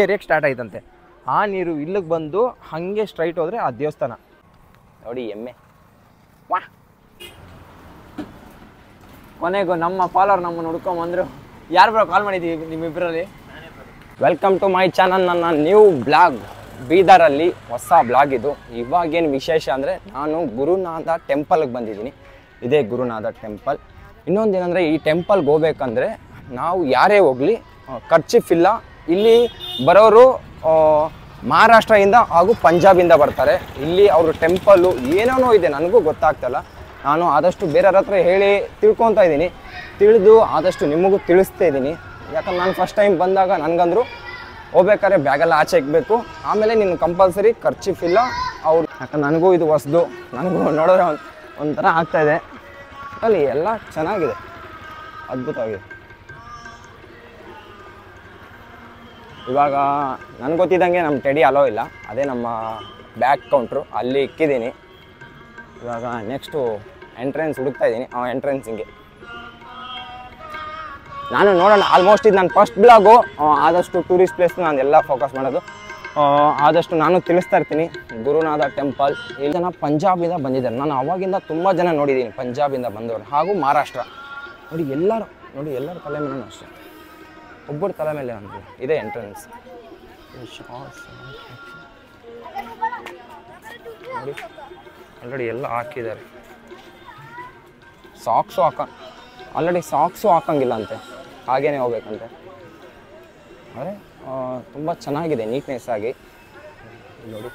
ಏರಿಯಾಗೆ start ಆಯ್ತಂತೆ. ಆ ನೀರು ಇಲ್ಲಿಗೆ ಬಂದು ಹಾಗೆ ಸ್ಟ್ರೈಟ್ ಹೋದರೆ ಆ ದೇವಸ್ಥಾನ ನೋಡಿ. ಎಮ್ಮೆ ವಾ, ಕೊನೆಗೂ ನಮ್ಮ ಫಾಲೋವರ್ ನಮ್ಮನ್ನು ಹುಡ್ಕೊಂಬಂದರು. ಯಾರು ಬರೋ ಕಾಲ್ ಮಾಡಿದ್ದೀವಿ ನಿಮ್ಮಿಬ್ಬರಲ್ಲಿ. Welcome to my channel. ನನ್ನ ನ್ಯೂ ಬ್ಲಾಗ್ ಬೀದರಲ್ಲಿ ಹೊಸ ಬ್ಲಾಗ್ ಇದು. ಇವಾಗೇನು ವಿಶೇಷ ಅಂದರೆ ನಾನು ಗುರುನಾಥ ಟೆಂಪಲ್ಗೆ ಬಂದಿದ್ದೀನಿ. ಇದೇ ಗುರುನಾಥ ಟೆಂಪಲ್. ಇನ್ನೊಂದೇನೆಂದರೆ ಈ ಟೆಂಪಲ್ಗೆ ಹೋಗ್ಬೇಕಂದ್ರೆ ನಾವು ಯಾರೇ ಹೋಗಲಿ ಖರ್ಚಿಫಿಲ್ಲ. ಇಲ್ಲಿ ಬರೋರು ಮಹಾರಾಷ್ಟ್ರದಿಂದ ಹಾಗೂ ಪಂಜಾಬಿಂದ ಬರ್ತಾರೆ. ಇಲ್ಲಿ ಅವರು ಟೆಂಪಲ್ಲು ಏನೇನೋ ಇದೆ, ನನಗೂ ಗೊತ್ತಾಗ್ತಾಯಿಲ್ಲ. ನಾನು ಆದಷ್ಟು ಬೇರೆಯವ್ರ ಹತ್ರ ಹೇಳಿ ತಿಳ್ಕೊತಾ ಇದ್ದೀನಿ. ತಿಳಿದು ಆದಷ್ಟು ನಿಮಗೂ ತಿಳಿಸ್ತಾ ಇದ್ದೀನಿ. ಯಾಕಂದ್ರೆ ನಾನು ಫಸ್ಟ್ ಟೈಮ್ ಬಂದಾಗ ನನಗಂದ್ರು ಹೋಗ್ಬೇಕಾದ್ರೆ ಬ್ಯಾಗೆಲ್ಲ ಆಚೆ ಇಕ್ಬೇಕು, ಆಮೇಲೆ ನೀನು ಕಂಪಲ್ಸರಿ ಖರ್ಚಿಫಿಲ್ಲ ಅವ್ರು. ಯಾಕಂದ್ರೆ ನನಗೂ ಇದು ಹೊಸದು, ನನಗೂ ನೋಡಿದ್ರೆ ಒಂಥರ ಆಗ್ತಾಯಿದೆ. ಅಲ್ಲಿ ಎಲ್ಲ ಚೆನ್ನಾಗಿದೆ, ಅದ್ಭುತವಾಗಿದೆ. ಇವಾಗ ನನಗೆ ಗೊತ್ತಿದ್ದಂಗೆ ನಮ್ಮ ಟೆಡಿ ಅಲೋ ಇಲ್ಲ, ಅದೇ ನಮ್ಮ ಬ್ಯಾಕ್ ಕೌಂಟ್ರು, ಅಲ್ಲಿ ಇಕ್ಕಿದ್ದೀನಿ. ಇವಾಗ ನೆಕ್ಸ್ಟು ಎಂಟ್ರೆನ್ಸ್ ಹುಡುಕ್ತಾ ಇದ್ದೀನಿ. ಎಂಟ್ರೆನ್ಸಿಂಗೆ ನಾನು ನೋಡೋಣ. ಆಲ್ಮೋಸ್ಟ್ ಇದು ನನ್ನ ಫಸ್ಟ್ ಬ್ಲಾಗು. ಆದಷ್ಟು ಟೂರಿಸ್ಟ್ ಪ್ಲೇಸ್ ನಾನು ಎಲ್ಲ ಫೋಕಸ್ ಮಾಡೋದು. ಆದಷ್ಟು ನಾನು ತಿಳಿಸ್ತಾ ಇರ್ತೀನಿ. ಗುರುನಾಥ ಟೆಂಪಲ್. ಇಲ್ಲಿ ಜನ ಪಂಜಾಬಿಂದ ಬಂದಿದ್ದಾರೆ. ನಾನು ಅವಾಗಿಂದ ತುಂಬ ಜನ ನೋಡಿದ್ದೀನಿ ಪಂಜಾಬಿಂದ ಬಂದವರು, ಹಾಗೂ ಮಹಾರಾಷ್ಟ್ರ. ನೋಡಿ ಎಲ್ಲರ ತಲೆ ಮೇಲೂ ಅಷ್ಟೇ, ಒಬ್ಬರ ತಲೆ ಮೇಲೆ ನನಗೆ ಇದೇ ಎಂಟ್ರೆನ್ಸ್. ನೋಡಿ ಆಲ್ರೆಡಿ ಎಲ್ಲ ಹಾಕಿದ್ದಾರೆ. ಆಲ್ರೆಡಿ ಸಾಕ್ಸು ಹಾಕಂಗಿಲ್ಲ ಅಂತೆ, ಹಾಗೇ ಹೋಗ್ಬೇಕಂತೆ. ಆದರೆ ತುಂಬ ಚೆನ್ನಾಗಿದೆ, ನೀಟ್ನೆಸ್ ಆಗಿ. ನೋಡಿ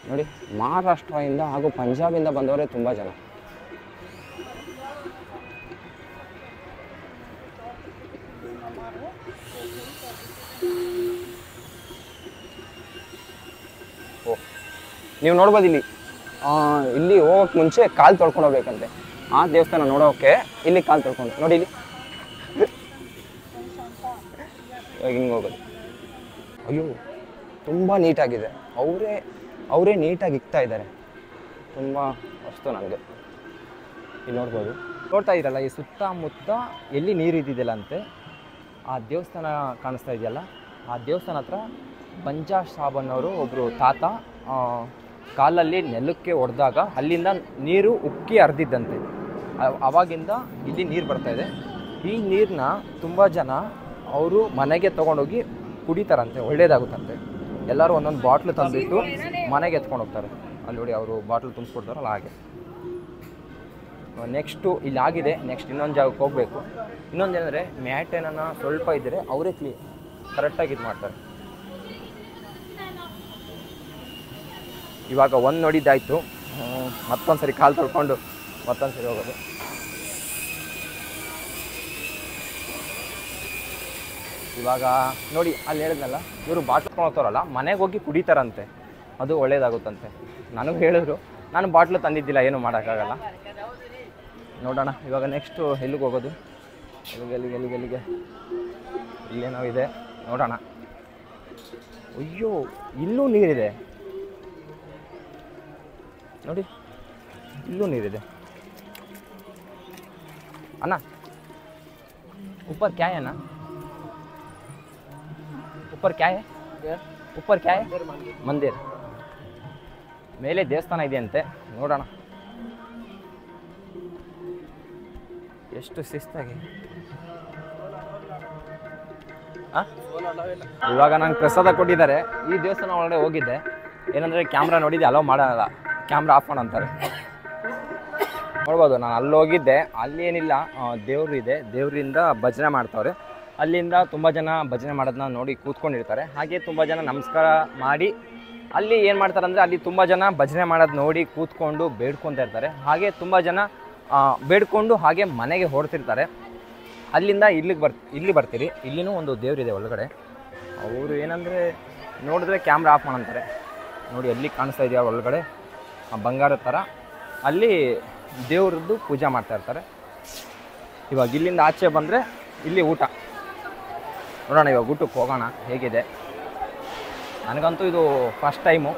ನೋಡಿ ಮಹಾರಾಷ್ಟ್ರದಿಂದ ಹಾಗೂ ಪಂಜಾಬಿಂದ ಬಂದವರೇ ತುಂಬ ಜನ. ನೀವು ನೋಡ್ಬೋದು ಇಲ್ಲಿ ಹೋಗೋಕ್ಕೆ ಮುಂಚೆ ಕಾಲು ತೊಳ್ಕೊಂಡು ಹೋಗ್ಬೇಕಂತೆ. ಆ ದೇವಸ್ಥಾನ ನೋಡೋಕ್ಕೆ ಇಲ್ಲಿ ಕಾಲು ತೊಳ್ಕೊಂಡು ನೋಡಿ. ಇಲ್ಲಿ ಹಿಂಗೆ ಹೋಗೋದು. ಅಯ್ಯೋ ತುಂಬ ನೀಟಾಗಿದೆ. ಅವರೇ ನೀಟಾಗಿ ಇಕ್ತಾ ಇದ್ದಾರೆ. ತುಂಬ ಅಷ್ಟು ನನಗೆ ಇಲ್ಲಿ ನೋಡ್ತಾ ಇರಲ್ಲ, ಈ ಸುತ್ತಮುತ್ತ ಎಲ್ಲಿ ನೀರು ಇದ್ದಿದ್ದಿಲ್ಲ ಅಂತೆ. ಆ ದೇವಸ್ಥಾನ ಕಾಣಿಸ್ತಾ ಇದೆಯಲ್ಲ, ಆ ದೇವಸ್ಥಾನ ಹತ್ರ ಬಂಜಾ ಸಾಬನ್ನವರು ಒಬ್ಬರು ತಾತ ಕಾಲಲ್ಲಿ ನೆಲಕ್ಕೆ ಹೊಡೆದಾಗ ಅಲ್ಲಿಂದ ನೀರು ಉಕ್ಕಿ ಹರಿದಿದ್ದಂತೆ. ಆವಾಗಿಂದ ಇಲ್ಲಿ ನೀರು ಬರ್ತಾಯಿದೆ. ಈ ನೀರನ್ನ ತುಂಬ ಜನ ಅವರು ಮನೆಗೆ ತೊಗೊಂಡೋಗಿ ಕುಡಿತಾರಂತೆ, ಒಳ್ಳೇದಾಗುತ್ತಂತೆ. ಎಲ್ಲರೂ ಒಂದೊಂದು ಬಾಟ್ಲು ತಂದುಬಿಟ್ಟು ಮನೆಗೆ ಎತ್ಕೊಂಡು ಹೋಗ್ತಾರೆ. ಅಲ್ಲಿ ನೋಡಿ ಅವರು ಬಾಟ್ಲು ತುಂಬಿಸ್ಕೊಡ್ತಾರಲ್ಲ ಹಾಗೆ. ನೆಕ್ಸ್ಟು ಇಲ್ಲಿ ಆಗಿದೆ. ನೆಕ್ಸ್ಟ್ ಇನ್ನೊಂದು ಜಾಗಕ್ಕೆ ಹೋಗಬೇಕು. ಇನ್ನೊಂದೇನೆಂದರೆ ಮ್ಯಾಟ್ ಏನನ್ನ ಸ್ವಲ್ಪ ಇದ್ದರೆ ಅವರೇ ಕರೆಕ್ಟಾಗಿ ಇದು ಮಾಡ್ತಾರೆ. ಇವಾಗ ಒಂದು ನೋಡಿದ್ದಾಯಿತು, ಮತ್ತೊಂದು ಸರಿ ಕಾಲು ತೊಳ್ಕೊಂಡು ಮತ್ತೊಂದು ಸರಿ ಹೋಗೋದು. ಇವಾಗ ನೋಡಿ ಅಲ್ಲಿ ಹೇಳಿದ್ನಲ್ಲ, ಇವರು ಬಾಟ್ಲು ತೊಗೊಳ್ತಾರಲ್ಲ ಮನೆಗೆ ಹೋಗಿ ಕುಡಿತಾರಂತೆ, ಅದು ಒಳ್ಳೇದಾಗುತ್ತಂತೆ. ನನಗೂ ಹೇಳಿದ್ರು, ನಾನು ಬಾಟ್ಲು ತಂದಿದ್ದಿಲ್ಲ, ಏನು ಮಾಡೋಕ್ಕಾಗಲ್ಲ. ನೋಡೋಣ ಇವಾಗ ನೆಕ್ಸ್ಟು ಎಲ್ಲಿಗೆ ಹೋಗೋದು. ಎಲ್ಲಿಗೆ ಇಲ್ಲೇನೋ ಇದೆ, ನೋಡೋಣ. ಅಯ್ಯೋ ಇಲ್ಲೂ ನೀರಿದೆ ನೋಡಿ, ಇಲ್ಲೂ ನೀರಿದೆ. ಅಣ್ಣ ऊपर क्या है ना, ऊपर क्या है, ऊपर क्या है, ಮಂದಿರ ಮೇಲೆ ದೇವಸ್ಥಾನ ಇದೆಯಂತೆ. ನೋಡೋಣ ಎಷ್ಟು ಶಿಸ್ತಾಗಿ. ಇವಾಗ ನಂಗೆ ಪ್ರಸಾದ ಕೊಟ್ಟಿದ್ದಾರೆ. ಈ ದೇವಸ್ಥಾನ ಒಳಗಡೆ ಹೋಗಿದ್ದೆ, ಏನಂದರೆ ಕ್ಯಾಮ್ರಾ ನೋಡಿದ್ದೆ ಅಲೋ ಮಾಡೋಲ್ಲ, ಕ್ಯಾಮ್ರಾ ಆಫ್ ಅಂತಾರೆ. ನೋಡ್ಬೋದು ನಾನು ಅಲ್ಲಿ ಹೋಗಿದ್ದೆ. ಅಲ್ಲಿ ಏನಿಲ್ಲ, ದೇವರು ಇದೆ, ದೇವರಿಂದ ಭಜನೆ ಮಾಡ್ತಾವ್ರೆ. ಅಲ್ಲಿಂದ ತುಂಬ ಜನ ಭಜನೆ ಮಾಡೋದನ್ನ ನೋಡಿ ಕೂತ್ಕೊಂಡಿರ್ತಾರೆ. ಹಾಗೆ ತುಂಬ ಜನ ನಮಸ್ಕಾರ ಮಾಡಿ ಅಲ್ಲಿ ಏನು ಮಾಡ್ತಾರೆ ಅಂದರೆ, ಅಲ್ಲಿ ತುಂಬ ಜನ ಭಜನೆ ಮಾಡೋದು ನೋಡಿ ಕೂತ್ಕೊಂಡು ಬೇಡ್ಕೊತಾ ಇರ್ತಾರೆ. ಹಾಗೆ ತುಂಬ ಜನ ಬೇಡ್ಕೊಂಡು ಹಾಗೆ ಮನೆಗೆ ಹೊರಡ್ತಿರ್ತಾರೆ. ಅಲ್ಲಿಂದ ಇಲ್ಲಿ ಬರ್ತೀರಿ. ಇಲ್ಲಿನೂ ಒಂದು ದೇವರಿದೆ ಒಳಗಡೆ. ಅವರು ಏನಂದರೆ ನೋಡಿದ್ರೆ ಕ್ಯಾಮ್ರಾ ಆಫ್ ಮಾಡಂತಾರೆ. ನೋಡಿ ಅಲ್ಲಿ ಕಾಣಿಸ್ತಾ ಇದೆಯಾ ಒಳಗಡೆ ಬಂಗಾರದ ಥರ, ಅಲ್ಲಿ ದೇವ್ರದ್ದು ಪೂಜೆ ಮಾಡ್ತಾ ಇರ್ತಾರೆ. ಇವಾಗ ಇಲ್ಲಿಂದ ಆಚೆ ಬಂದರೆ ಇಲ್ಲಿ ಊಟ ನೋಡೋಣ. ಇವಾಗ ಊಟಕ್ಕೆ ಹೋಗೋಣ ಹೇಗಿದೆ. ನನಗಂತೂ ಇದು ಫಸ್ಟ್ ಟೈಮು,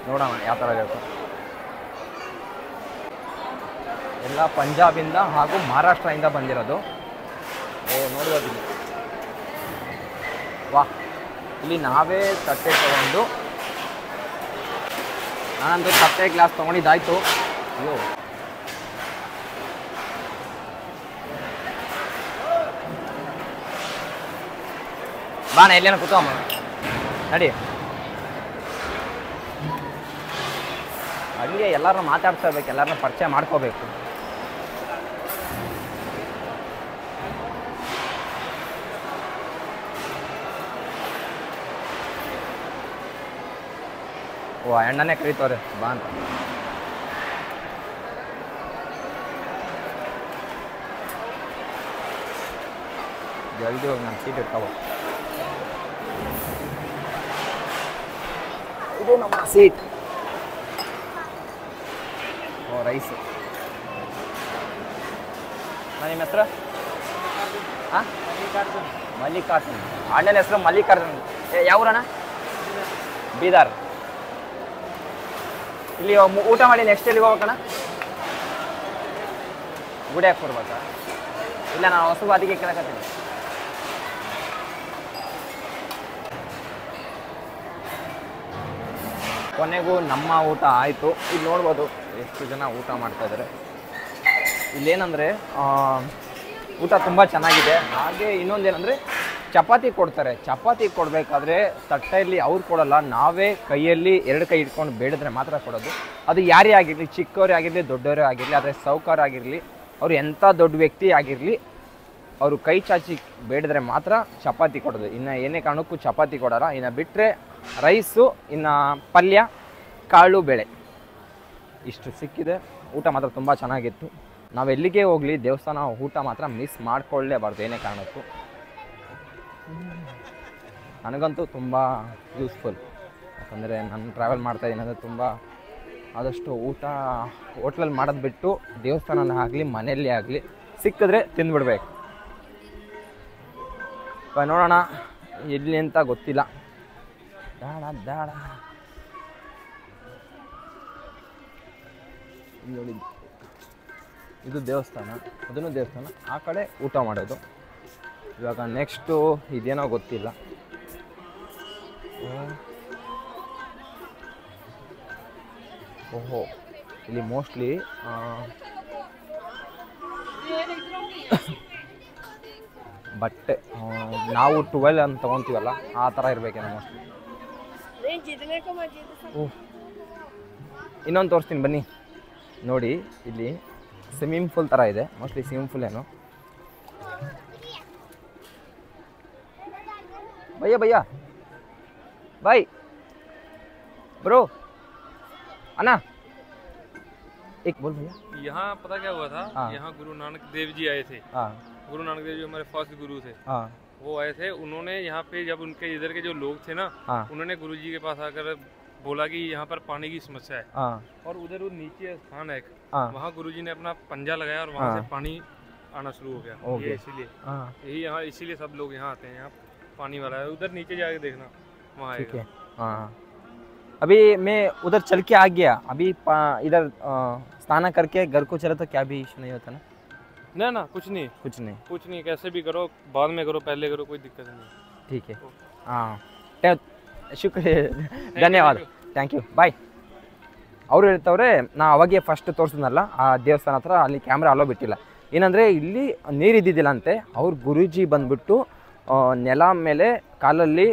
ನೋಡೋಣ ಯಾವ ಥರ ಇರುತ್ತೆ. ಎಲ್ಲ ಪಂಜಾಬಿಂದ ಹಾಗೂ ಮಹಾರಾಷ್ಟ್ರದಿಂದ ಬಂದಿರೋದು. ನೋಡ್ಬೋದು ಇಲ್ಲಿ. ವಾ, ಇಲ್ಲಿ ನಾವೇ ತಟ್ಟೆ ತೊಗೊಂಡು, ನಾನಂತೂ ತಟ್ಟೆ ಗ್ಲಾಸ್ ತೊಗೊಂಡಿದ್ದಾಯ್ತು. ಅಯ್ಯೋ, ಬಾಣ ಎಲ್ಲೇನೋ ಕೂತಮ್ಮ ನಡಿ. ಹಂಗೆ ಎಲ್ಲರನ್ನ ಮಾತಾಡ್ತಾ ಇರ್ಬೇಕು, ಎಲ್ಲರನ್ನ ಪರಿಚಯ ಮಾಡ್ಕೋಬೇಕು. ಓ, ಅಣ್ಣನೇ ಕರೀತವ್ರೆ ಬಾ ಅಂತ. ಜಲ್ದಿ ಹೋಗಿ ನಾನು ಸೀಟ್ ಇಟ್ಕೋ. ಇದು ನಮ್ಮ ಸೀಟ್. ಓ, ರೈಸು. ನಿಮ್ಮ ಹೆಸರು? ಹಾಂ, ಮಲ್ಲಿಕಾರ್ಜುನ್. ಅಣ್ಣನ ಹೆಸರು ಮಲ್ಲಿಕಾರ್ಜುನ್. ಯಾವೂರಣ್ಣ? ಬೀದರ್. ಇಲ್ಲಿ ಊಟ ಮಾಡಿ ನೆಕ್ಸ್ಟ್ ಎಲ್ಲಿಗೆ ಹೋಗ್ಬೇಕಣ್ಣ? ಗುಡಿಯಾಗ ಕೊಡ್ಬೇಕಾ? ಇಲ್ಲ, ನಾನು ಹೊಸಬ ಅದಕ್ಕೆ ಕೇಳಕತ್ತೀನಿ. ಕೊನೆಗೂ ನಮ್ಮ ಊಟ ಆಯಿತು. ಇಲ್ಲಿ ನೋಡ್ಬೋದು ಎಷ್ಟು ಜನ ಊಟ ಮಾಡ್ತಾಯಿದ್ದಾರೆ. ಇಲ್ಲೇನಂದರೆ ಊಟ ತುಂಬ ಚೆನ್ನಾಗಿದೆ. ಹಾಗೆ ಇನ್ನೊಂದೇನೆಂದರೆ ಚಪಾತಿ ಕೊಡ್ತಾರೆ. ಚಪಾತಿ ಕೊಡಬೇಕಾದ್ರೆ ತಟ್ಟೆಯಲ್ಲಿ ಅವ್ರು ಕೊಡೋಲ್ಲ, ನಾವೇ ಕೈಯಲ್ಲಿ 2 ಕೈ ಇಟ್ಕೊಂಡು ಬೇಡಿದ್ರೆ ಮಾತ್ರ ಕೊಡೋದು. ಅದು ಯಾರೇ ಆಗಿರಲಿ, ಚಿಕ್ಕವರೇ ಆಗಿರಲಿ, ದೊಡ್ಡವರೇ ಆಗಿರಲಿ, ಆದರೆ ಸೌಕಾರ ಆಗಿರಲಿ, ಅವ್ರು ಎಂಥ ದೊಡ್ಡ ವ್ಯಕ್ತಿ ಆಗಿರಲಿ, ಅವರು ಕೈ ಚಾಚಿ ಬೇಡಿದ್ರೆ ಮಾತ್ರ ಚಪಾತಿ ಕೊಡೋದು. ಇನ್ನು ಏನೇ ಕಾರಣಕ್ಕೂ ಚಪಾತಿ ಕೊಡೋಲ್ಲ. ಇನ್ನು ಬಿಟ್ಟರೆ ರೈಸು, ಇನ್ನು ಪಲ್ಯ, ಕಾಳು, ಬೇಳೆ ಇಷ್ಟು ಸಿಕ್ಕಿದೆ. ಊಟ ಮಾತ್ರ ತುಂಬ ಚೆನ್ನಾಗಿತ್ತು. ನಾವು ಎಲ್ಲಿಗೆ ಹೋಗಲಿ ದೇವಸ್ಥಾನ ಊಟ ಮಾತ್ರ ಮಿಸ್ ಮಾಡ್ಕೊಳ್ಳೇಬಾರ್ದು ಏನೇ ಕಾರಣಕ್ಕೂ. ನನಗಂತೂ ತುಂಬ ಯೂಸ್ಫುಲ್. ಯಾಕಂದರೆ ನಾನು ಟ್ರಾವೆಲ್ ಮಾಡ್ತಾಯಿದ್ದೀನಿ ಅಂದರೆ ತುಂಬ ಆದಷ್ಟು ಊಟ ಹೋಟ್ಲಲ್ಲಿ ಮಾಡೋದು ಬಿಟ್ಟು ದೇವಸ್ಥಾನ ಆಗಲಿ ಮನೆಯಲ್ಲಿ ಆಗಲಿ ಸಿಕ್ಕಿದ್ರೆ ತಿಂದುಬಿಡ್ಬೇಕು. ನೋಡೋಣ ಎಲ್ಲಿ ಅಂತ ಗೊತ್ತಿಲ್ಲ. ದಾಡ ನೋಡಿ, ಇದು ದೇವಸ್ಥಾನ, ಅದನ್ನು ದೇವಸ್ಥಾನ, ಆ ಕಡೆ ಊಟ ಮಾಡೋದು. ಇವಾಗ ನೆಕ್ಸ್ಟು ಇದೇನೋ ಗೊತ್ತಿಲ್ಲ. ಓಹೋ, ಇಲ್ಲಿ ಮೋಸ್ಟ್ಲಿ ಬಟ್ಟೆ ನಾವು 12 ಅಂತ ತೊಗೊತೀವಲ್ಲ ಆ ಥರ ಇರಬೇಕೇನೋ ಮೋಸ್ಟ್ಲಿ. ಓಹ್, ಇನ್ನೊಂದು ತೋರಿಸ್ತೀನಿ ಬನ್ನಿ. ನೋಡಿ, ಇಲ್ಲಿ ಸ್ವಿಮ್ಮಿಂಗ್ ಪೂಲ್ ಥರ ಇದೆ. ಮೋಸ್ಟ್ಲಿ ಸ್ವಿಮ್ಮಿಂಗ್ ಪೂಲ್ ಏನು. भैया भाई ब्रो अन्ना एक बोल भैया। यहाँ पता क्या हुआ था? यहाँ गुरु नानक देव जी आए थे। गुरु नानक देव जी हमारे फर्स्ट गुरु थे। वो आए थे, उन्होंने यहाँ पे जब उनके इधर के जो लोग थे ना, उन्होंने गुरु जी के पास आकर बोला कि यहाँ पर पानी की समस्या है, और उधर वो नीचे स्थान है वहाँ गुरु जी ने अपना पंजा लगाया और वहाँ से पानी आना शुरू हो गया। ये इसीलिए यही यहाँ इसीलिए सब लोग यहाँ आते हैं। यहाँ पानी वाला है, उधर नीचे जाके देखना वहाँ आएगा। हाँ, अभी मैं उधर चल के आ गया। अभी इधर स्नान करके घर को चला तो क्या भी इशू नहीं होता ना? ना कुछ नहीं, कैसे भी करो, बाद में करो, पहले करो, कोई दिक्कत नहीं। ठीक है, हाँ, शुक्रिया, ಧನ್ಯವಾದ, ಥ್ಯಾಂಕ್ ಯು, ಬಾಯ್. ಅವ್ರು ಹೇಳ್ತವ್ರೆ, ನಾ ಅವಾಗೆ ಫಸ್ಟ್ ತೋರಿಸಿದ್ನಲ್ಲ ಆ ದೇವಸ್ಥಾನ ಹತ್ರ, ಅಲ್ಲಿ ಕ್ಯಾಮ್ರಾ ಅಲೋ ಬಿಟ್ಟಿಲ್ಲ. ಏನಂದರೆ ಇಲ್ಲಿ ನೀರು ಇದ್ದಿದ್ದಿಲ್ಲ ಅಂತೆ. ಅವ್ರು ಗುರೂಜಿ ಬಂದುಬಿಟ್ಟು ನೆಲ ಮೇಲೆ ಕಾಲಲ್ಲಿ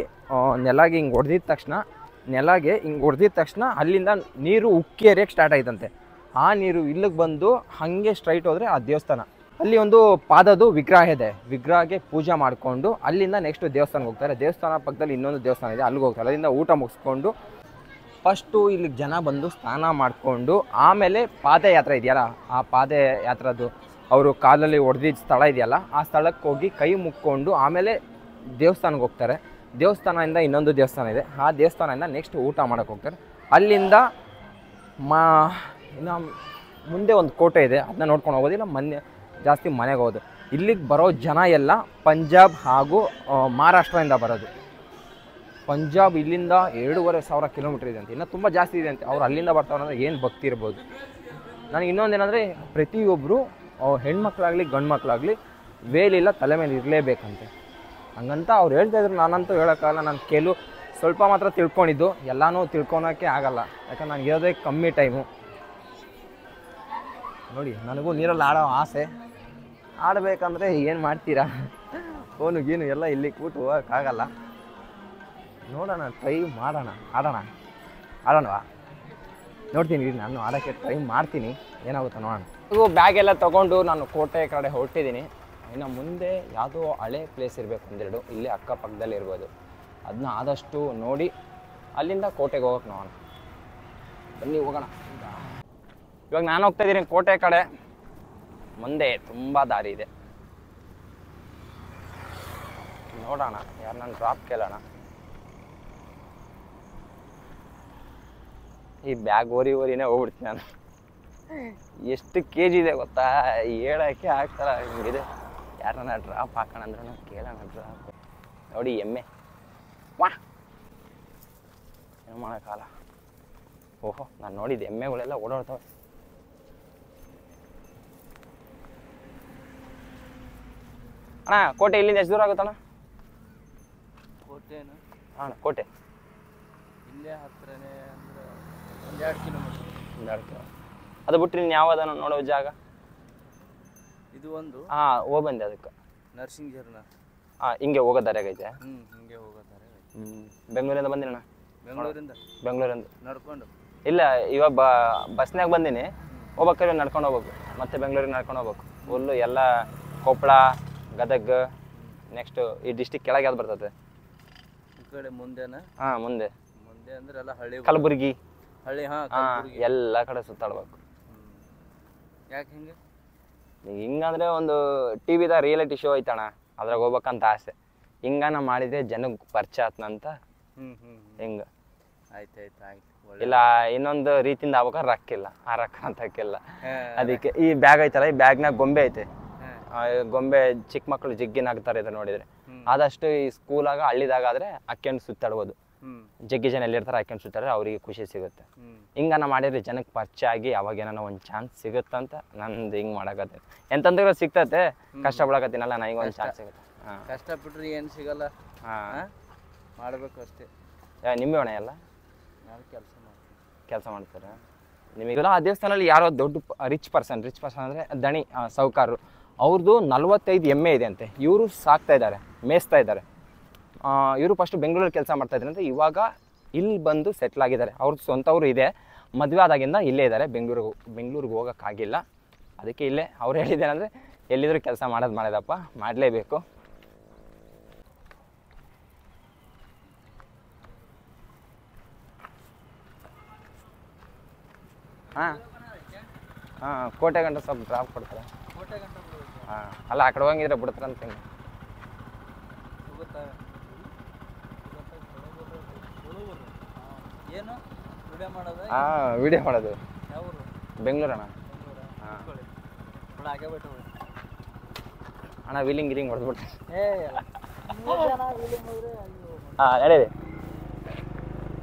ನೆಲಗೆ ಹಿಂಗೆ ಹೊಡೆದಿದ ತಕ್ಷಣ ಅಲ್ಲಿಂದ ನೀರು ಉಕ್ಕಿ ಹರಿಯಕ್ಕೆ ಸ್ಟಾರ್ಟ್ ಆಯ್ತಂತೆ. ಆ ನೀರು ಇಲ್ಲಿಗೆ ಬಂದು ಹಾಗೆ ಸ್ಟ್ರೈಟ್ ಹೋದರೆ ಆ ದೇವಸ್ಥಾನ. ಅಲ್ಲಿ ಒಂದು ಪಾದದು ವಿಗ್ರಹ ಇದೆ. ವಿಗ್ರಹಕ್ಕೆ ಪೂಜೆ ಮಾಡಿಕೊಂಡು ಅಲ್ಲಿಂದ ನೆಕ್ಸ್ಟ್ ದೇವಸ್ಥಾನಕ್ಕೆ ಹೋಗ್ತಾರೆ. ದೇವಸ್ಥಾನ ಪಕ್ಕದಲ್ಲಿ ಇನ್ನೊಂದು ದೇವಸ್ಥಾನ ಇದೆ, ಅಲ್ಲಿಗೆ ಹೋಗ್ತಾರೆ. ಅಲ್ಲಿಂದ ಊಟ ಮುಗಿಸ್ಕೊಂಡು ಫಸ್ಟು ಇಲ್ಲಿಗೆ ಜನ ಬಂದು ಸ್ನಾನ ಮಾಡಿಕೊಂಡು ಆಮೇಲೆ ಪಾದಯಾತ್ರೆ ಇದೆಯಲ್ಲ, ಆ ಪಾದಯಾತ್ರದ್ದು ಅವರು ಕಾಲಲ್ಲಿ ಹೊಡೆದಿದ್ದ ಸ್ಥಳ ಇದೆಯಲ್ಲ, ಆ ಸ್ಥಳಕ್ಕೆ ಹೋಗಿ ಕೈ ಮುಕ್ಕೊಂಡು ಆಮೇಲೆ ದೇವಸ್ಥಾನಕ್ಕೆ ಹೋಗ್ತಾರೆ. ದೇವಸ್ಥಾನದಿಂದ ಇನ್ನೊಂದು ದೇವಸ್ಥಾನ ಇದೆ, ಆ ದೇವಸ್ಥಾನದಿಂದ ನೆಕ್ಸ್ಟ್ ಊಟ ಮಾಡೋಕ್ಕೆ ಹೋಗ್ತಾರೆ. ಅಲ್ಲಿಂದ ಇನ್ನು ಮುಂದೆ ಒಂದು ಕೋಟೆ ಇದೆ, ಅದನ್ನ ನೋಡ್ಕೊಂಡು ಹೋಗೋದಿಲ್ಲ, ಜಾಸ್ತಿ ಮನೆಗೆ ಹೋಗೋದು. ಇಲ್ಲಿಗೆ ಬರೋ ಜನ ಎಲ್ಲ ಪಂಜಾಬ್ ಹಾಗೂ ಮಹಾರಾಷ್ಟ್ರದಿಂದ ಬರೋದು. ಪಂಜಾಬ್ ಇಲ್ಲಿಂದ 2500 ಕಿಲೋಮೀಟ್ರ್ ಇದೆ ಅಂತ, ಇನ್ನೂ ತುಂಬ ಜಾಸ್ತಿ ಇದೆ ಅಂತ. ಅವ್ರು ಅಲ್ಲಿಂದ ಬರ್ತಾವ್ರೆ ಅಂದರೆ ಏನು ಭಕ್ತಿ ಇರ್ಬೋದು. ನನಗೆ ಇನ್ನೊಂದೇನೆಂದರೆ, ಪ್ರತಿಯೊಬ್ಬರು ಹೆಣ್ಮಕ್ಳಾಗಲಿ ಗಂಡು ಮಕ್ಕಳಾಗಲಿ ವೇಲಿಲ್ಲ ತಲೆ ಮೇಲೆ ಇರಲೇಬೇಕಂತೆ. ಹಂಗಂತ ಅವ್ರು ಹೇಳ್ತಾಯಿದ್ರು, ನಾನಂತೂ ಹೇಳೋಕ್ಕಾಗಲ್ಲ. ನಾನು ಸ್ವಲ್ಪ ಮಾತ್ರ ತಿಳ್ಕೊಂಡಿದ್ದು, ಎಲ್ಲನೂ ತಿಳ್ಕೊಳೋಕ್ಕೆ ಆಗಲ್ಲ, ಯಾಕಂದ್ರೆ ನನಗೆ ಇರೋದೇ ಕಮ್ಮಿ ಟೈಮು. ನೋಡಿ, ನನಗೂ ನೀರಲ್ಲಿ ಆಡೋ ಆಸೆ. ಆಡಬೇಕಂದ್ರೆ ಏನು ಮಾಡ್ತೀರಾ, ಫೋನು ಗೀನು ಎಲ್ಲ ಇಲ್ಲಿ ಕೂತು ಹೋಗೋಕ್ಕಾಗಲ್ಲ. ನೋಡೋಣ, ಟ್ರೈ ಮಾಡೋಣ, ಆಡೋಣವಾ? ನೋಡ್ತೀನಿ, ನಾನು ಆಡೋಕ್ಕೆ ಟ್ರೈ ಮಾಡ್ತೀನಿ, ಏನಾಗುತ್ತೋ ನೋಡೋಣ. ಇವು ಬ್ಯಾಗ್ ಎಲ್ಲ ತೊಗೊಂಡು ನಾನು ಕೋಟೆ ಕಡೆ ಹೊರಟಿದ್ದೀನಿ. ಇನ್ನು ಮುಂದೆ ಯಾವುದೋ ಹಳೆ ಪ್ಲೇಸ್ ಇರಬೇಕು ಒಂದೆರಡು, ಇಲ್ಲೇ ಅಕ್ಕಪಕ್ಕದಲ್ಲಿ ಇರ್ಬೋದು. ಅದನ್ನ ಆದಷ್ಟು ನೋಡಿ ಅಲ್ಲಿಂದ ಕೋಟೆಗೆ ಹೋಗೋಕೆ ನೋಡೋಣ. ಬನ್ನಿ ಹೋಗೋಣ. ಇವಾಗ ನಾನು ಹೋಗ್ತಾ ಇದ್ದೀನಿ ಕೋಟೆ ಕಡೆ. ಮುಂದೆ ತುಂಬ ದಾರಿ ಇದೆ, ನೋಡೋಣ. ಯಾರು ನಾನು ಡ್ರಾಪ್ ಕೇಳೋಣ. ಈ ಬ್ಯಾಗ್ ಓರಿನೇ ಹೋಗ್ಬಿಡ್ತೀನಿ ನಾನು. ಎಷ್ಟು ಕೆ ಜಿ ಇದೆ ಗೊತ್ತಾ, ಹೇಳೋಕ್ಕೆ ಆಗ್ತಾರ ಹಿಂಗಿದೆ. ಯಾರನ್ನ ಡ್ರಾಪ್ ಹಾಕೋಣ ಅಂದ್ರೂ ಕೇಳೋಣ ಡ್ರಾಪ್. ನೋಡಿ ಎಮ್ಮೆ, ವಾ ಏನು ಮಾಡೋಕ್ಕಾಗಲ್ಲ. ಓಹೋ, ನಾನು ನೋಡಿದ್ದು ಎಮ್ಮೆಗಳೆಲ್ಲ ಓಡಾಡ್ತವೆ. ಅಣ್ಣ ಕೋಟೆ ಇಲ್ಲಿಂದ ಎಷ್ಟು ದೂರ ಆಗುತ್ತಣ್ಣ? ಕೋಟೆನ ಅಣ್ಣ ಕೋಟೆ ಇಲ್ಲೇ ಹತ್ರನೇ ಅಂದ್ರೆ 1-2 ಕಿಲೋಮೀಟರ್. 1-2 ಕಿಲೋಮೀಟರ್. ಅದು ಬಿಟ್ಟರೆ ಇನ್ನು ಯಾವುದನ್ನು ನೋಡೋ ಜಾಗ? ಇದು ಒಂದು ಹೋಗಿ ಬಂದೆ ಅದಕ್ಕೆ. ನರ್ಸಿಂಗ್ ಜರ್ನ ಹಿಂಗೆ ಹೋಗೋ ದಾರಿಯಾಗೈತೆ. ಹಿಂಗೆ ಹೋಗೋತಾರೆ. ಬೆಂಗಳೂರಿಂದ ಬಂದಿನಣ್ಣ. ಬೆಂಗಳೂರಿಂದ ನಡ್ಕೊಂಡು ಇಲ್ಲ, ಇವಾಗ ಬಸ್ನಾಗ ಬಂದೀನಿ. ಹೋಗ್ಬೇಕಾದ್ರೆ ನಡ್ಕೊಂಡು ಹೋಗ್ಬೇಕು, ಮತ್ತೆ ಬೆಂಗಳೂರಿಗೆ ನಡ್ಕೊಂಡು ಹೋಗ್ಬೇಕು. ಫುಲ್ಲು ಎಲ್ಲ ಕೊಪ್ಪಳ, ಗದಗ, ನೆಕ್ಸ್ಟ್ ಈ ಡಿಸ್ಟಿಕ್ ಕೆಳಗೆ ಯಾವ್ದು ಬರ್ತದೆ? ಈ ಕಡೆ ಮುಂದೆನಾ? ಮುಂದೆ ಅಂದ್ರೆ ಎಲ್ಲ ಹಳ್ಳಿ, ಕಲಬುರ್ಗಿ, ಹಳ್ಳಿ. ಎಲ್ಲ ಕಡೆ ಸುತ್ತಾಡ್ಬೇಕು. ಯಾಕೆ ಹಿಂಗೆ? ಹಿಂಗಂದ್ರೆ ಒಂದು ಟಿವಿದಾಗ ರಿಯಾಲಿಟಿ ಶೋ ಐತಣ್ಣ, ಅದ್ರಾಗ ಹೋಗ್ಬೇಕಂತ ಆಸೆ. ಹಿಂಗಾನ ಮಾಡಿದ್ರೆ ಜನಕ್ಕೆ ಪರಿಚಯ ಆತ್ನಂತ. ಹಿಂಗ ಆಯ್ತು. ಇಲ್ಲ ಇನ್ನೊಂದು ರೀತಿಯಿಂದ ಆಗ್ಬೇಕಾದ್ರೆ ರೊಕ್ಕಿಲ್ಲ, ಆ ರೊಕ್ಕ ಅಂತಕ್ಕಿಲ್ಲ. ಅದಕ್ಕೆ ಈ ಬ್ಯಾಗ್ ಐತಲ್ಲ, ಈ ಬ್ಯಾಗ್ನಾಗ ಗೊಂಬೆ ಐತೆ. ಗೊಂಬೆ ಚಿಕ್ಕ ಮಕ್ಕಳು ಜಿಗ್ಗಿನಾಗ್ತಾರೆ ಇದು ನೋಡಿದ್ರೆ. ಆದಷ್ಟು ಈ ಸ್ಕೂಲಾಗ ಹಳ್ಳಿದಾಗಾದ್ರೆ ಹಾಕ್ಯಂಡು ಸುತ್ತಾಡ್ಬೋದು. ಜಗ್ಗಿ ಜನ ಎಲ್ಲಿರ್ತಾರೆ ಹಾಕ್ಯಂಡು ಸುತ್ತಾಡ್ರೆ ಅವರಿಗೆ ಖುಷಿ ಸಿಗುತ್ತೆ. ಹಿಂಗನ ಮಾಡಿದ್ರೆ ಜನಕ್ಕೆ ಪರಿಚಯ ಆಗಿ ಅವಾಗ ಏನೋ ಒಂದು ಚಾನ್ಸ್ ಸಿಗುತ್ತಂತ ನಂದು ಹಿಂಗೆ ಮಾಡಕತ್ತೀನಿ. ಎಂತಂದ್ರೆ ಸಿಗ್ತತೆ, ಕಷ್ಟ ಪಡಕತ್ತೀನಲ್ಲ, ನನಗೆ ಒಂದು ಚಾನ್ಸ್ ಸಿಗುತ್ತೆ. ಕಷ್ಟಪಟ್ರೆ ಏನು ಸಿಗಲ್ಲ, ಮಾಡಬೇಕು ಅಷ್ಟೇ. ನಿಂಬೆ ಹೊಣೆ ಎಲ್ಲ ನಾನು ಕೆಲಸ ಮಾಡ್ತಾರೆ. ನಿಮಗೆಲ್ಲ ಆ ದೇವಸ್ಥಾನದಲ್ಲಿ ಯಾರೋ ದೊಡ್ಡ ರಿಚ್ ಪರ್ಸನ್ ಅಂದರೆ ದಣಿ ಸಾಹುಕಾರರು, ಅವ್ರದ್ದು 45 ಎಮ್ಮೆ ಇದೆ ಅಂತೆ. ಇವರು ಸಾಕ್ತಾ ಇದ್ದಾರೆ, ಮೇಯಿಸ್ತಾ ಇದ್ದಾರೆ. ಇವರು ಫಸ್ಟು ಬೆಂಗಳೂರಲ್ಲಿ ಕೆಲಸ ಮಾಡ್ತಾ ಇದ್ದಾರೆ ಅಂತ, ಇವಾಗ ಇಲ್ಲಿ ಬಂದು ಸೆಟ್ಲ್ ಆಗಿದ್ದಾರೆ. ಅವ್ರದ್ದು ಸ್ವಂತವರು ಇದೆ, ಮದುವೆ ಆದಾಗಿಂದ ಇಲ್ಲೇ ಇದ್ದಾರೆ. ಬೆಂಗಳೂರಿಗೆ ಹೋಗೋಕ್ಕಾಗಿಲ್ಲ, ಅದಕ್ಕೆ ಇಲ್ಲೇ. ಅವ್ರು ಹೇಳಿದ್ದೇನೆ ಅಂದರೆ ಎಲ್ಲಿದ್ರು ಕೆಲಸ ಮಾಡೋದಪ್ಪ, ಮಾಡಲೇಬೇಕು. ಕೋಟೆ ಗಂಟೆ ಸ್ವಲ್ಪ ಡ್ರಾಪ್ ಕೊಡ್ತಾರೆ. ಅಲ್ಲ ಆ ಕಡೆ ಹೋಗಿದ್ರೆ ಬಿಡ್ತಾರೆ ಅಂತ. ವಿಡಿಯೋ ಮಾಡೋದು ಬೆಂಗಳೂರು ಅಣ್ಣ. ಅಣ್ಣ ವೀಲಿಂಗ್ ಗಿಲಿಂಗ್ ಹೊಡೆದ್ಬಿಟ್ರೆ ನಡೀರಿ.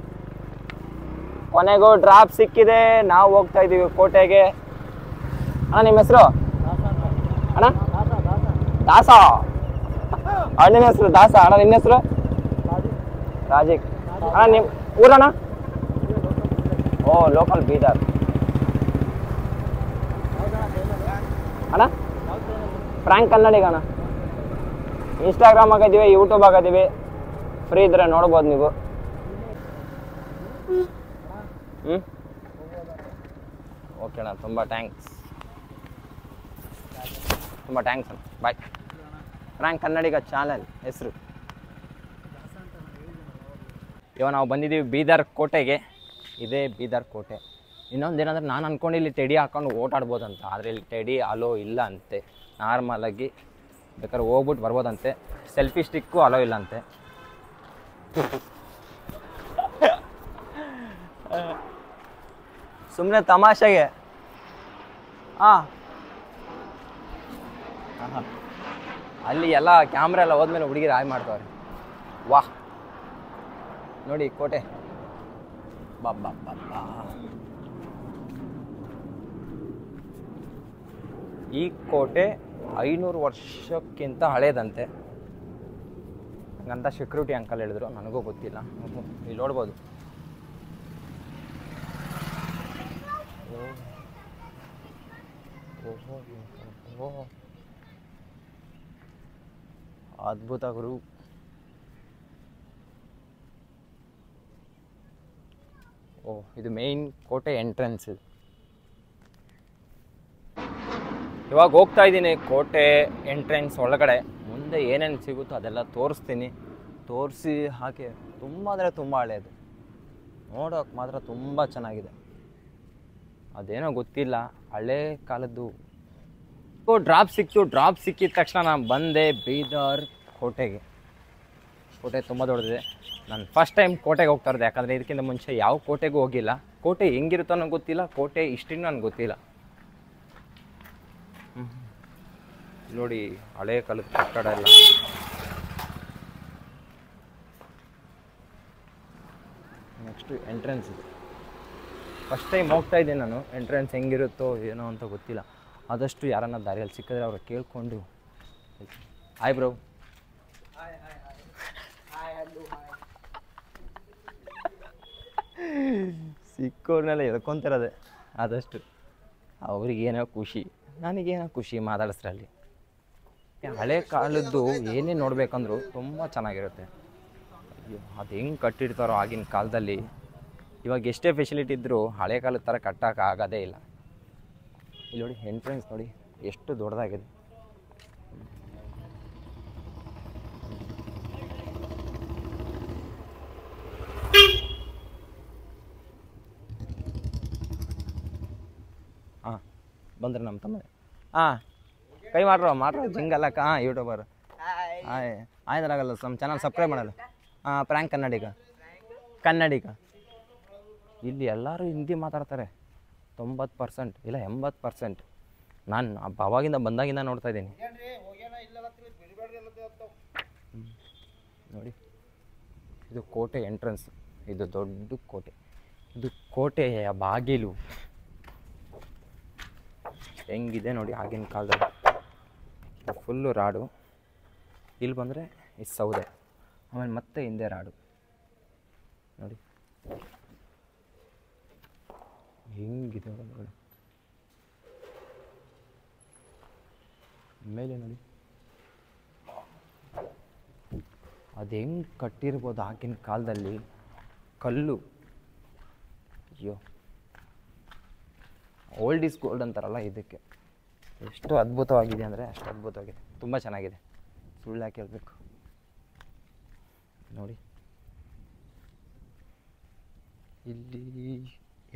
ಕೊನೆಗೂ ಡ್ರಾಪ್ ಸಿಕ್ಕಿದೆ, ನಾವು ಹೋಗ್ತಾ ಇದೀವಿ ಕೋಟೆಗೆ. ಅಣ್ಣ ನಿಮ್ಮ ಹೆಸರು? ಅಣ್ಣ ದಾಸ. ಅಣ್ಣನ ಹೆಸರು ದಾಸ. ಅಣ್ಣ ನಿನ್ನ ಹೆಸರು? ರಾಜಿಕ್. ಅಣ್ಣ ನಿಮ್ಮ ಊರಣ್ಣ? ಓ ಲೋಕಲ್ ಬೀದರ್. ಅಣ್ಣ ಫ್ರ್ಯಾಂಕ್ ಕನ್ನಡಿಗ ಅಣ್ಣ. ಇನ್ಸ್ಟಾಗ್ರಾಮ್ ಆಗಿದ್ದೀವಿ, ಯೂಟ್ಯೂಬ್ ಆಗಿದ್ದೀವಿ, ಫ್ರೀ ಇದ್ರೆ ನೋಡ್ಬೋದು ನೀವು. ಓಕೆ ಅಣ್ಣ, ತುಂಬ ಥ್ಯಾಂಕ್ಸ್ ಅಣ್ಣ, ಬಾಯ್. ಫ್ರ್ಯಾಂಕ್ ಕನ್ನಡಿಗ ಚಾನಲ್ ಹೆಸರು. ಇವಾಗ ನಾವು ಬಂದಿದ್ದೀವಿ ಬೀದರ್ ಕೋಟೆಗೆ. ಇದೇ ಬೀದರ್ ಕೋಟೆ. ಇನ್ನೊಂದೇನಂದ್ರೆ ನಾನು ಅಂದ್ಕೊಂಡು ಇಲ್ಲಿ ಟೆಡಿ ಹಾಕೊಂಡು ಓಟಾಡ್ಬೋದಂತ, ಆದರೆ ಇಲ್ಲಿ ಟೆಡಿ ಅಲೋ ಇಲ್ಲ ಅಂತೆ. ನಾರ್ಮಲಾಗಿ ಬೇಕಾದ್ರೆ ಹೋಗ್ಬಿಟ್ಟು ಬರ್ಬೋದಂತೆ. ಸೆಲ್ಫಿ ಸ್ಟಿಕ್ಕು ಅಲೋ ಇಲ್ಲ ಅಂತೆ. ಸುಮ್ಮನೆ ತಮಾಷೆಗೆ. ಅಲ್ಲಿ ಎಲ್ಲ ಕ್ಯಾಮ್ರಾ ಎಲ್ಲ ಹೋದ್ಮೇಲೆ ಹುಡುಗಿರು ಹಾಯ್ ಮಾಡ್ತವ್ರೆ. ವಾಹ್ ನೋಡಿ ಕೋಟೆ. ಬಾಬಾ ಈ ಕೋಟೆ 500 ವರ್ಷಕ್ಕಿಂತ ಹಳೇದಂತೆ ಹಂಗಂತ ಸೆಕ್ಯೂರಿಟಿ ಅಂಕಲ್ ಹೇಳಿದ್ರು, ನನಗೂ ಗೊತ್ತಿಲ್ಲ. ಇಲ್ಲಿ ನೋಡ್ಬೋದು. ಓಹೋ ಅದ್ಭುತ ಗುರು. ಇದು ಮೇನ್ ಕೋಟೆ ಎಂಟ್ರೆನ್ಸ್. ಇದು ಇವಾಗ ಹೋಗ್ತಾ ಇದ್ದೀನಿ ಕೋಟೆ ಎಂಟ್ರೆನ್ಸ್ ಒಳಗಡೆ. ಮುಂದೆ ಏನೇನು ಸಿಗುತ್ತೋ ಅದೆಲ್ಲ ತೋರಿಸ್ತೀನಿ. ತೋರಿಸಿ ಹಾಕಿ ತುಂಬ ಅಂದರೆ ತುಂಬ ಹಳೆಯದು, ನೋಡೋಕೆ ಮಾತ್ರ ತುಂಬ ಚೆನ್ನಾಗಿದೆ. ಅದೇನೋ ಗೊತ್ತಿಲ್ಲ, ಹಳೇ ಕಾಲದ್ದು. ಡ್ರಾಪ್ ಸಿಕ್ತು. ಡ್ರಾಪ್ ಸಿಕ್ಕಿದ ತಕ್ಷಣ ನಾನು ಬಂದೆ ಬೀದರ್ ಕೋಟೆಗೆ. ಕೋಟೆ ತುಂಬ ದೊಡ್ಡದಿದೆ. ನಾನು ಫಸ್ಟ್ ಟೈಮ್ ಕೋಟೆಗೆ ಹೋಗ್ತಾ ಇರೋದು, ಯಾಕಂದರೆ ಇದಕ್ಕಿಂತ ಮುಂಚೆ ಯಾವ ಕೋಟೆಗೂ ಹೋಗಿಲ್ಲ. ಕೋಟೆ ಹೆಂಗಿರುತ್ತೋ ನನಗೆ ಗೊತ್ತಿಲ್ಲ, ಕೋಟೆ ಹಿಸ್ಟ್ರಿನೂ ನನಗೆ ಗೊತ್ತಿಲ್ಲ. ನೋಡಿ ಹಳೇ ಕಾಲದ ಕಟ್ಟಡ ಎಲ್ಲ. ನೆಕ್ಸ್ಟು ಎಂಟ್ರೆನ್ಸ್ ಇದೆ. ಫಸ್ಟ್ ಟೈಮ್ ಹೋಗ್ತಾ ಇದ್ದೀನಿ ನಾನು. ಎಂಟ್ರೆನ್ಸ್ ಹೆಂಗಿರುತ್ತೋ ಏನೋ ಅಂತ ಗೊತ್ತಿಲ್ಲ. ಆದಷ್ಟು ಯಾರನ್ನ ದಾರಿಯಲ್ಲಿ ಸಿಕ್ಕಿದ್ರೆ ಅವ್ರು ಕೇಳಿಕೊಂಡು. Hi bro. ಸಿಕ್ಕೋರ್ನೆಲ್ಲ ಎಳ್ಕೊತಿರೋದೆ ಆದಷ್ಟು. ಅವ್ರಿಗೇನೋ ಖುಷಿ, ನನಗೇನೋ ಖುಷಿ ಮಾತಾಡಿಸ್ರಲ್ಲಿ. ಹಳೆ ಕಾಲದ್ದು ಏನೇ ನೋಡ್ಬೇಕಂದ್ರೂ ತುಂಬ ಚೆನ್ನಾಗಿರುತ್ತೆ. ಅದು ಹೆಂಗೆ ಕಟ್ಟಿರ್ತಾರೋ ಆಗಿನ ಕಾಲದಲ್ಲಿ. ಇವಾಗ ಎಷ್ಟೇ ಫೆಸಿಲಿಟಿ ಇದ್ದರೂ ಹಳೆ ಕಾಲದ ಥರ ಕಟ್ಟೋಕ್ಕಾಗೋದೇ ಇಲ್ಲ. ಇಲ್ಲಿ ನೋಡಿ ಎಂಟ್ರೆನ್ಸ್ ನೋಡಿ ಎಷ್ಟು ದೊಡ್ಡದಾಗಿದೆ. ಹಾಂ ಬಂದ್ರೆ ನಮ್ಮ ತಮ್ಮ. ಹಾಂ ಕೈ ಮಾಡ್ರೋ ಜಿಂಗಲ್ಲಕ್ಕ. ಹಾಂ ಯೂಟ್ಯೂಬರ್. ಹಾಯ್ ಆಯ್ದಾಗಲ್ಲ ನಮ್ಮ ಚಾನಲ್ ಸಬ್ಸ್ಕ್ರೈಬ್ ಮಾಡಲ್ಲ. ಹಾಂ ಪ್ರ್ಯಾಂಕ್ ಕನ್ನಡಿಗ. ಇಲ್ಲಿ ಎಲ್ಲರೂ ಹಿಂದಿ ಮಾತಾಡ್ತಾರೆ 90% ಇಲ್ಲ 80%. ನಾನು ಅವಾಗಿಂದ ಬಂದಾಗಿಂದ ನೋಡ್ತಾ ಇದ್ದೀನಿ. ನೋಡಿ ಇದು ಕೋಟೆ ಎಂಟ್ರೆನ್ಸ್. ಇದು ದೊಡ್ಡ ಕೋಟೆ. ಇದು ಕೋಟೆಯ ಬಾಗಿಲು ಹೆಂಗಿದೆ ನೋಡಿ ಆಗಿನ ಕಾಲದಲ್ಲಿ. Full rod. ಇಲ್ಲಿ ಬಂದರೆ ಇದು ಸೌದೆ, ಆಮೇಲೆ ಮತ್ತೆ ಹಿಂದೆ ರಾಡು. ನೋಡಿ ಹೆಂಗಿದೆ ಒಳಗಡೆ. ಮೇಲೆ ನೋಡಿ ಅದು ಹೆಂಗೆ ಕಟ್ಟಿರ್ಬೋದು ಆಗಿನ ಕಾಲದಲ್ಲಿ. ಕಲ್ಲು, ಅಯ್ಯೋ ಓಲ್ಡ್ ಈಸ್ ಗೋಲ್ಡ್ ಅಂತಾರಲ್ಲ, ಇದಕ್ಕೆ ಎಷ್ಟು ಅದ್ಭುತವಾಗಿದೆ ಅಂದರೆ ಅಷ್ಟು ಅದ್ಭುತವಾಗಿದೆ. ತುಂಬ ಚೆನ್ನಾಗಿದೆ, ಸುಳ್ಳು ಯಾಕೆ ಹೇಳ್ಬೇಕು. ನೋಡಿ ಇಲ್ಲಿ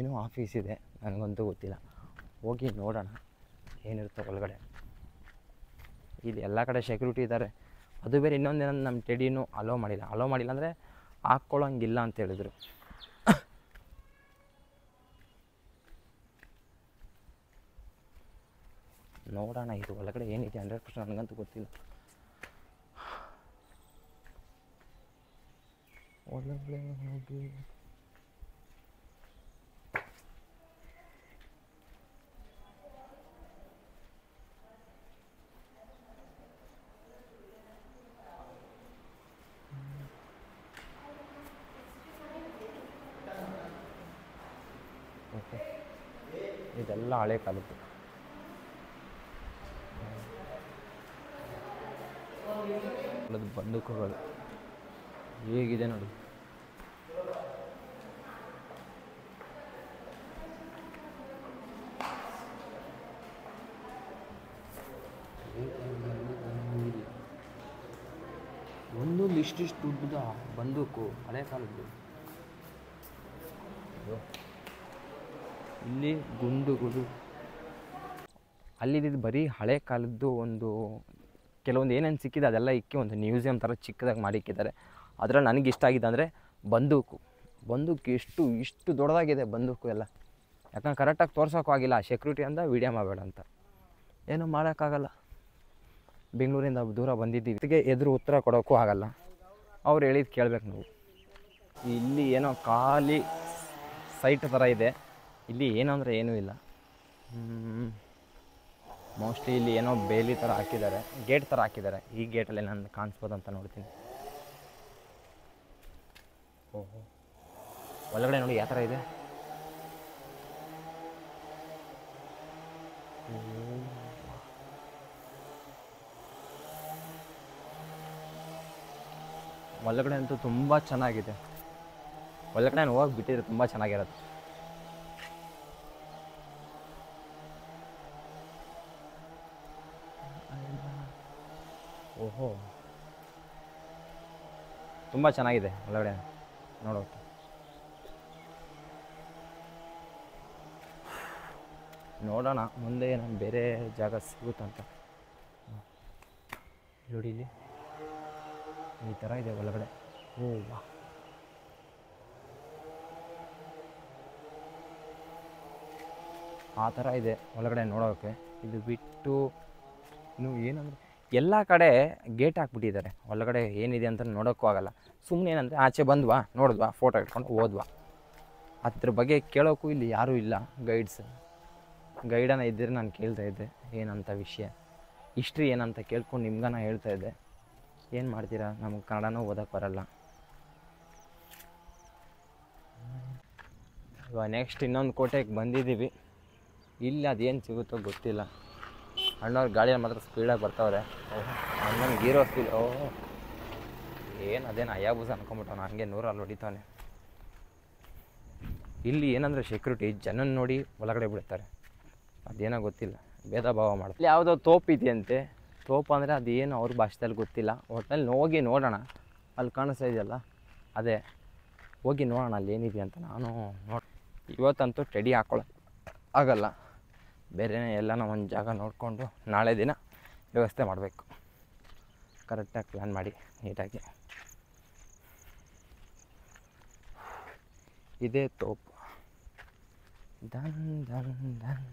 ಏನೋ ಆಫೀಸ್ ಇದೆ, ನನಗಂತೂ ಗೊತ್ತಿಲ್ಲ. ಹೋಗಿ ನೋಡೋಣ ಏನಿರುತ್ತೆ ಒಳಗಡೆ. ಇಲ್ಲಿ ಎಲ್ಲ ಕಡೆ ಸೆಕ್ಯೂರಿಟಿ ಇದ್ದಾರೆ. ಅದು ಬೇರೆ ಇನ್ನೊಂದೇನೋ ನಮ್ಮ ಟೆಡಿನೂ ಅಲೋ ಮಾಡಿಲ್ಲ ಅಂದರೆ ಹಾಕ್ಕೊಳ್ಳೋಂಗಿಲ್ಲ ಅಂತ ಹೇಳಿದ್ರು. ನೋಡೋಣ ಇದು ಒಳಗಡೆ ಏನಿದೆ 100% ನನಗಂತೂ ಗೊತ್ತಿಲ್ಲ. ಒಳಗಡೆ ಹೋಗಿ ಓಕೆ. ಇದೆಲ್ಲ ಹಳೆ ಕಾಲದ್ದು. ಬಂದೂಕುಗಳು ಹೇಗಿದೆ ನೋಡಿ. ಒಂದೊಂದು ಇಷ್ಟಿಷ್ಟು ಉದ್ದದ ಬಂದೂಕು ಹಳೆ ಕಾಲದ್ದು. ಇಲ್ಲಿ ಗುಂಡುಗಳು. ಅಲ್ಲಿದ್ದು ಬರೀ ಹಳೆ ಕಾಲದ್ದು ಒಂದು ಕೆಲವೊಂದು ಏನೇನು ಸಿಕ್ಕಿದೆ ಅದೆಲ್ಲ ಇಕ್ಕಿ ಒಂದು ಮ್ಯೂಸಿಯಂ ಥರ ಚಿಕ್ಕದಾಗಿ ಮಾಡಿಕ್ಕಿದ್ದಾರೆ. ಅದರಲ್ಲಿ ನನಗೆ ಇಷ್ಟ ಆಗಿದೆ ಅಂದರೆ ಬಂದೂಕು ಇಷ್ಟು ದೊಡ್ಡದಾಗಿದೆ ಬಂದೂಕು ಎಲ್ಲ. ಯಾಕಂದ್ರೆ ಕರೆಕ್ಟಾಗಿ ತೋರ್ಸೋಕ್ಕೂ ಆಗಿಲ್ಲ, ಸೆಕ್ಯೂರಿಟಿ ಅಂತ ವೀಡಿಯೋ ಮಾಡಬೇಡ ಅಂತ. ಏನೂ ಮಾಡೋಕ್ಕಾಗಲ್ಲ, ಬೆಂಗಳೂರಿಂದ ದೂರ ಬಂದಿದ್ದೀವಿ. ಇದಕ್ಕೆ ಎದುರು ಉತ್ತರ ಕೊಡೋಕ್ಕೂ ಆಗಲ್ಲ, ಅವ್ರು ಹೇಳಿದ್ದು ಕೇಳಬೇಕು ನಾವು. ಇಲ್ಲಿ ಏನೋ ಖಾಲಿ ಸೈಟ್ ಥರ ಇದೆ. ಇಲ್ಲಿ ಏನು ಅಂದರೆ ಏನೂ ಇಲ್ಲ. ಮೋಸ್ಟ್ಲಿ ಇಲ್ಲಿ ಏನೋ ಬೇಲಿ ಥರ ಹಾಕಿದ್ದಾರೆ, ಗೇಟ್ ಥರ ಹಾಕಿದ್ದಾರೆ. ಈ ಗೇಟಲ್ಲಿ ನಾನು ಕಾಣಿಸ್ಬೋದು ಅಂತ ನೋಡ್ತೀನಿ. ಓಹೋ, ಒಳಗಡೆ ನೋಡಿ ಯಾವ ಥರ ಇದೆ. ಒಳಗಡೆ ಅಂತೂ ತುಂಬ ಚೆನ್ನಾಗಿದೆ. ಒಳಗಡೆ ನಾನು ಹೋಗಿ ಬಿಟ್ಟಿದ್ರೆ ತುಂಬ ಚೆನ್ನಾಗಿರೋದು. ಓಹೋ, ತುಂಬ ಚೆನ್ನಾಗಿದೆ ಒಳಗಡೆ ನೋಡೋಕೆ. ನೋಡೋಣ ಮುಂದೆ ನಾನು ಬೇರೆ ಜಾಗ ಸಿಗುತ್ತಂತ. ನೋಡಿ ಇಲ್ಲಿ ಈ ಥರ ಇದೆ ಒಳಗಡೆ. ಓ ವಾ, ಆ ಥರ ಇದೆ ಒಳಗಡೆ ನೋಡೋಕ್ಕೆ. ಇದು ಬಿಟ್ಟು ಇನ್ನು ಏನಂದರೆ ಎಲ್ಲ ಕಡೆ ಗೇಟ್ ಹಾಕ್ಬಿಟ್ಟಿದ್ದಾರೆ. ಒಳಗಡೆ ಏನಿದೆ ಅಂತ ನೋಡೋಕ್ಕೂ ಆಗಲ್ಲ. ಸುಮ್ಮನೆ ಏನಂದರೆ ಆಚೆ ಬಂದ್ವಾ, ನೋಡಿದ್ವಾ, ಫೋಟೋ ಇಟ್ಕೊಂಡು ಹೋದ್ವಾ, ಅದ್ರ ಬಗ್ಗೆ ಕೇಳೋಕ್ಕೂ ಇಲ್ಲಿ ಯಾರೂ ಇಲ್ಲ. ಗೈಡನ್ನ ಇದ್ದರೆ ನಾನು ಕೇಳ್ತಾ ಇದ್ದೆ ಏನಂತ ವಿಷಯ, ಹಿಸ್ಟ್ರಿ ಏನಂತ ಕೇಳ್ಕೊಂಡು ನಿಮ್ಗನ ಹೇಳ್ತಾ ಇದ್ದೆ. ಏನು ಮಾಡ್ತೀರಾ, ನಮ್ಗೆ ಕನ್ನಡನೂ ಓದೋಕ್ಕೆ ಬರಲ್ಲ. ಇವಾಗ ನೆಕ್ಸ್ಟ್ ಇನ್ನೊಂದು ಕೋಟೆಗೆ ಬಂದಿದ್ದೀವಿ. ಇಲ್ಲಿ ಅದೇನು ಸಿಗುತ್ತೋ ಗೊತ್ತಿಲ್ಲ. ಅಣ್ಣವ್ರು ಗಾಡಿಯಲ್ಲಿ ಮಾತ್ರ ಸ್ಪೀಡಾಗಿ ಬರ್ತಾವ್ರೆ. ಅಣ್ಣನ ಗೀರೋ ಸ್ಪೀಡ್. ಓಹ್, ಏನು ಅದೇನು ಅಯಾಬೂಸ ಅನ್ಕೊಂಬಿಟ್ಟವನು, ಹಂಗೆ 100 ಹೊಡಿತಾನೆ. ಇಲ್ಲಿ ಏನಂದರೆ ಸೆಕ್ಯೂರಿಟಿ ಜನನ ನೋಡಿ ಒಳಗಡೆ ಬಿಡ್ತಾರೆ. ಅದೇನೋ ಗೊತ್ತಿಲ್ಲ, ಭೇದ ಭಾವ ಮಾಡ್ತಾರೆ. ಇಲ್ಲಿ ಯಾವುದೋ ತೋಪು ಇದೆಯಂತೆ. ತೋಪು ಅಂದರೆ ಅದೇನು ಅವ್ರ ಭಾಷೆದಲ್ಲಿ ಗೊತ್ತಿಲ್ಲ. ಒಟ್ಟಿನಲ್ಲಿ ಹೋಗಿ ನೋಡೋಣ. ಅಲ್ಲಿ ಕಾಣಿಸ್ತಾ ಇದೆಯಲ್ಲ ಅದೇ, ಹೋಗಿ ನೋಡೋಣ ಅಲ್ಲಿ ಏನಿದೆ ಅಂತ. ನಾನು ಇವತ್ತಂತೂ ಟೆಡಿ ಹಾಕ್ಕೊಳ್ಳೋಕೆ ಆಗಲ್ಲ. ಬೇರೆನೇ ಎಲ್ಲನೋ ಒಂದು ಜಾಗ ನೋಡಿಕೊಂಡು ನಾಳೆ ದಿನ ವ್ಯವಸ್ಥೆ ಮಾಡಬೇಕು. ಕರೆಕ್ಟಾಗಿ ಪ್ಲ್ಯಾನ್ ಮಾಡಿ ನೀಟಾಗಿ. ಇದೇ ತೋಪು. ದನ್ ದನ್ ದನ್.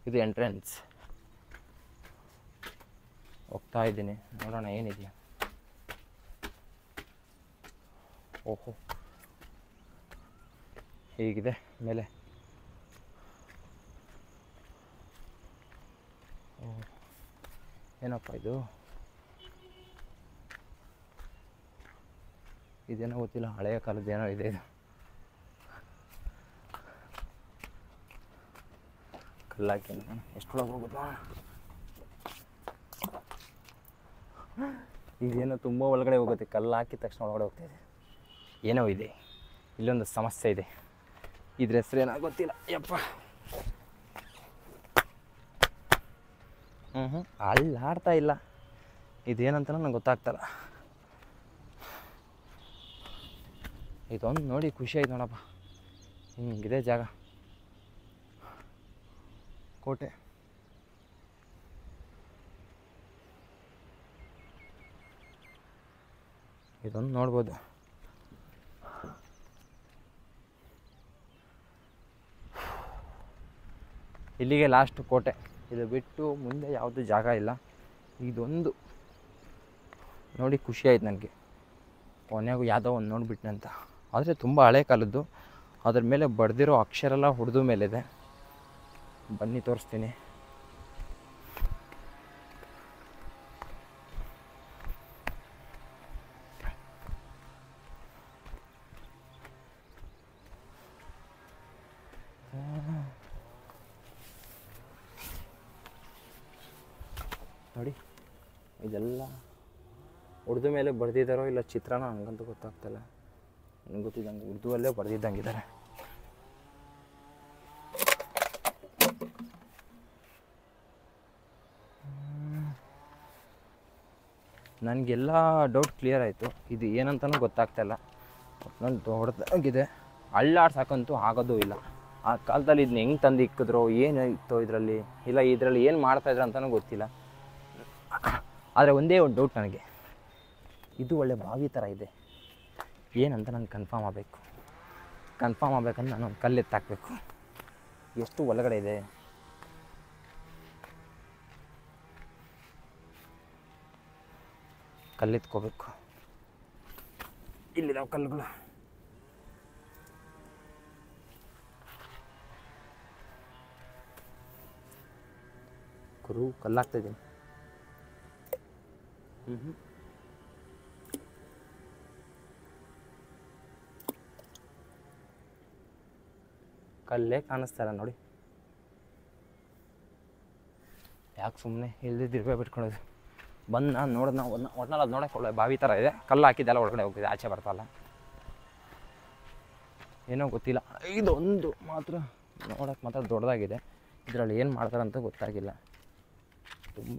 ಇದು ಎಂಟ್ರೆನ್ಸ್. ಹೋಗ್ತಾ ಇದ್ದೀನಿ, ನೋಡೋಣ ಏನಿದೆಯಾ. ಓಹೋ, ಹೀಗಿದೆ ಮೇಲೆ. ಓಹ್, ಏನಪ್ಪ ಇದು, ಇದೇನೋ ಗೊತ್ತಿಲ್ಲ, ಹಳೆಯ ಕಾಲದ್ದೇನೋ ಇದೆ ಇದು. ಕಲ್ಲಾಕಿ ಎಷ್ಟೊಳಗೆ ಹೋಗುತ್ತಾ. ಈಗೇನೋ ತುಂಬ ಒಳಗಡೆ ಹೋಗುತ್ತೆ. ಕಲ್ಲು ಹಾಕಿದ ತಕ್ಷಣ ಒಳಗಡೆ ಹೋಗ್ತಾಯಿದೆ. ಏನೋ ಇದೆ, ಇಲ್ಲೊಂದು ಸಮಸ್ಯೆ ಇದೆ. ಇದ್ರ ಹೆಸ್ರು ಏನೋ ಗೊತ್ತಿಲ್ಲ. ಯಪ್ಪ, ಅಲ್ಲಾಡ್ತಾ ಇಲ್ಲ. ಇದೇನಂತ ನಂಗೆ ಗೊತ್ತಾಗ್ತಲ್ಲ. ಇದೊಂದು ನೋಡಿ ಖುಷಿ ಆಯ್ತು ನೋಡಪ್ಪ. ಹಿಂಗಿದೆ ಜಾಗ, ಕೋಟೆ. ಇದೊಂದು ನೋಡ್ಬೋದು. ಇಲ್ಲಿಗೆ ಲಾಸ್ಟ್ ಕೋಟೆ. ಇದು ಬಿಟ್ಟು ಮುಂದೆ ಯಾವುದೂ ಜಾಗ ಇಲ್ಲ. ಇದೊಂದು ನೋಡಿ ಖುಷಿ ಆಯ್ತು ನನಗೆ. ಕೊನೆಗೂ ಯಾವುದೋ ಒಂದು ನೋಡಿಬಿಟ್ನಂತ. ಆದರೆ ತುಂಬ ಹಳೆ ಕಾಲದ್ದು. ಅದ್ರ ಮೇಲೆ ಬಡ್ದಿರೋ ಅಕ್ಷರ ಎಲ್ಲ ಹುಡ್ದು ಮೇಲಿದೆ. ಬನ್ನಿ ತೋರಿಸ್ತೀನಿ. ನೋಡಿ, ಇದೆಲ್ಲ ಉರ್ದು ಮೇಲೆ ಬರೆದಿದ್ದಾರೋ ಇಲ್ಲ ಚಿತ್ರನ ಹಂಗಂತೂ ಗೊತ್ತಾಗ್ತಲ್ಲ. ನನಗೆ ಗೊತ್ತಿದ್ದಂಗೆ ಉರ್ದುವಲ್ಲೇ ಬರೆದಿದ್ದಂಗಿದ್ದಾರೆ. ನನಗೆಲ್ಲ ಡೌಟ್ ಕ್ಲಿಯರ್ ಆಯಿತು. ಇದು ಏನಂತನೂ ಗೊತ್ತಾಗ್ತಾಯಿಲ್ಲ. ಒಟ್ನಲ್ಲಿ ದೊಡ್ಡದಾಗಿದೆ. ಅಳ್ಳಾಡ್ಸಕ್ಕಂತೂ ಆಗೋದೂ ಇಲ್ಲ. ಆ ಕಾಲದಲ್ಲಿ ಇದನ್ನ ಹೆಂಗೆ ತಂದು ಇಕ್ಕಿದ್ರೋ, ಏನು ಇತ್ತೋ ಇದರಲ್ಲಿ, ಇಲ್ಲ ಇದರಲ್ಲಿ ಏನು ಮಾಡ್ತಾಯಿದ್ರು ಅಂತಲೂ ಗೊತ್ತಿಲ್ಲ. ಆದರೆ ಒಂದೇ ಒಂದು ಡೌಟ್ ನನಗೆ, ಇದು ಒಳ್ಳೆ ಬಾವಿ ಥರ ಇದೆ. ಏನಂತ ನನಗೆ ಕನ್ಫರ್ಮ್ ಆಗಬೇಕು. ಕನ್ಫರ್ಮ್ ಆಗಬೇಕಂದ್ರೆ ನಾನು ಒಂದು ಕಲ್ಲು ಎತ್ತಾಕಬೇಕು. ಎಷ್ಟು ಒಳಗಡೆ ಇದೆ. ಕಲ್ಲೆತ್ಕೋಬೇಕು. ಇಲ್ಲಿದಾವೆ ಕಲ್ಲುಗಳು. ಗುರು ಕಲ್ಲಾಗ್ತಾಯಿದ್ದೀನಿ. ಕಲ್ಲೇ ಕಾಣಿಸ್ತಾರ ನೋಡಿ. ಯಾಕೆ ಸುಮ್ಮನೆ ಇಲ್ದಿದ್ದಿರ್ಬೇ ಬಿಟ್ಕೊಳ್ಳೋದು. ಬಂದು ನಾನು ನೋಡಿದ್ ನಾವು ಒಟ್ನಲ್ಲಿ ಅದು ನೋಡೋಕೆ ಒಳ್ಳೆ ಬಾವಿ ಥರ ಇದೆ. ಕಲ್ಲು ಹಾಕಿದ್ದೆಲ್ಲ ಒಳಗಡೆ ಹೋಗ್ತಿದೆ, ಆಚೆ ಬರ್ತಲ್ಲ, ಏನೋ ಗೊತ್ತಿಲ್ಲ. ಇದೊಂದು ಮಾತ್ರ ನೋಡೋಕೆ ಮಾತ್ರ ದೊಡ್ಡದಾಗಿದೆ. ಇದರಲ್ಲಿ ಏನು ಮಾಡ್ತಾರಂತ ಗೊತ್ತಾಗಿಲ್ಲ. ತುಂಬ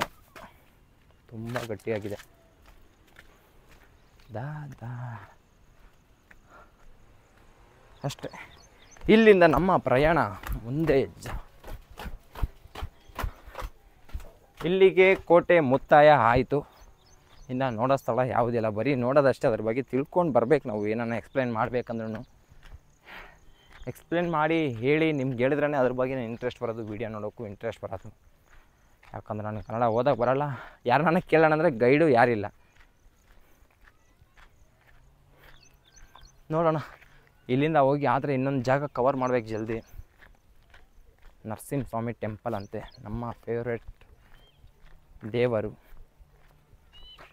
ತುಂಬ ಗಟ್ಟಿಯಾಗಿದೆ. ಅಷ್ಟೇ. ಇಲ್ಲಿಂದ ನಮ್ಮ ಪ್ರಯಾಣ ಮುಂದೆ ಇಲ್ಲಿಗೆ ಕೋಟೆ ಮುಕ್ತಾಯ ಆಯಿತು. ಇನ್ನು ನೋಡೋ ಸ್ಥಳ ಯಾವುದಿಲ್ಲ, ಬರೀ ನೋಡೋದಷ್ಟೇ. ಅದ್ರ ಬಗ್ಗೆ ತಿಳ್ಕೊಂಡು ಬರ್ಬೇಕು ನಾವು. ಏನನ್ನ ಎಕ್ಸ್ಪ್ಲೇನ್ ಮಾಡ್ಬೇಕಂದ್ರೂ ಎಕ್ಸ್ಪ್ಲೇನ್ ಮಾಡಿ ಹೇಳಿ ನಿಮ್ಗೆ ಹೇಳಿದ್ರೇ ಅದ್ರ ಬಗ್ಗೆ ಇಂಟ್ರೆಸ್ಟ್ ಬರೋದು, ವೀಡಿಯೋ ನೋಡೋಕ್ಕೂ ಇಂಟ್ರೆಸ್ಟ್ ಬರೋದು. ಯಾಕಂದ್ರೆ ನನಗೆ ಕನ್ನಡ ಓದೋಕ್ಕೆ ಬರೋಲ್ಲ. ಯಾರು ನನಗೆ ಕೇಳೋಣ ಅಂದರೆ ಗೈಡು ಯಾರಿಲ್ಲ. ನೋಡೋಣ, ಇಲ್ಲಿಂದ ಹೋಗಿ ಆದರೆ ಇನ್ನೊಂದು ಜಾಗ ಕವರ್ ಮಾಡ್ಬೇಕು ಜಲ್ದಿ. ನರಸಿಂಹಸ್ವಾಮಿ ಟೆಂಪಲ್ ಅಂತೆ, ನಮ್ಮ ಫೇವ್ರೇಟ್ ದೇವರು.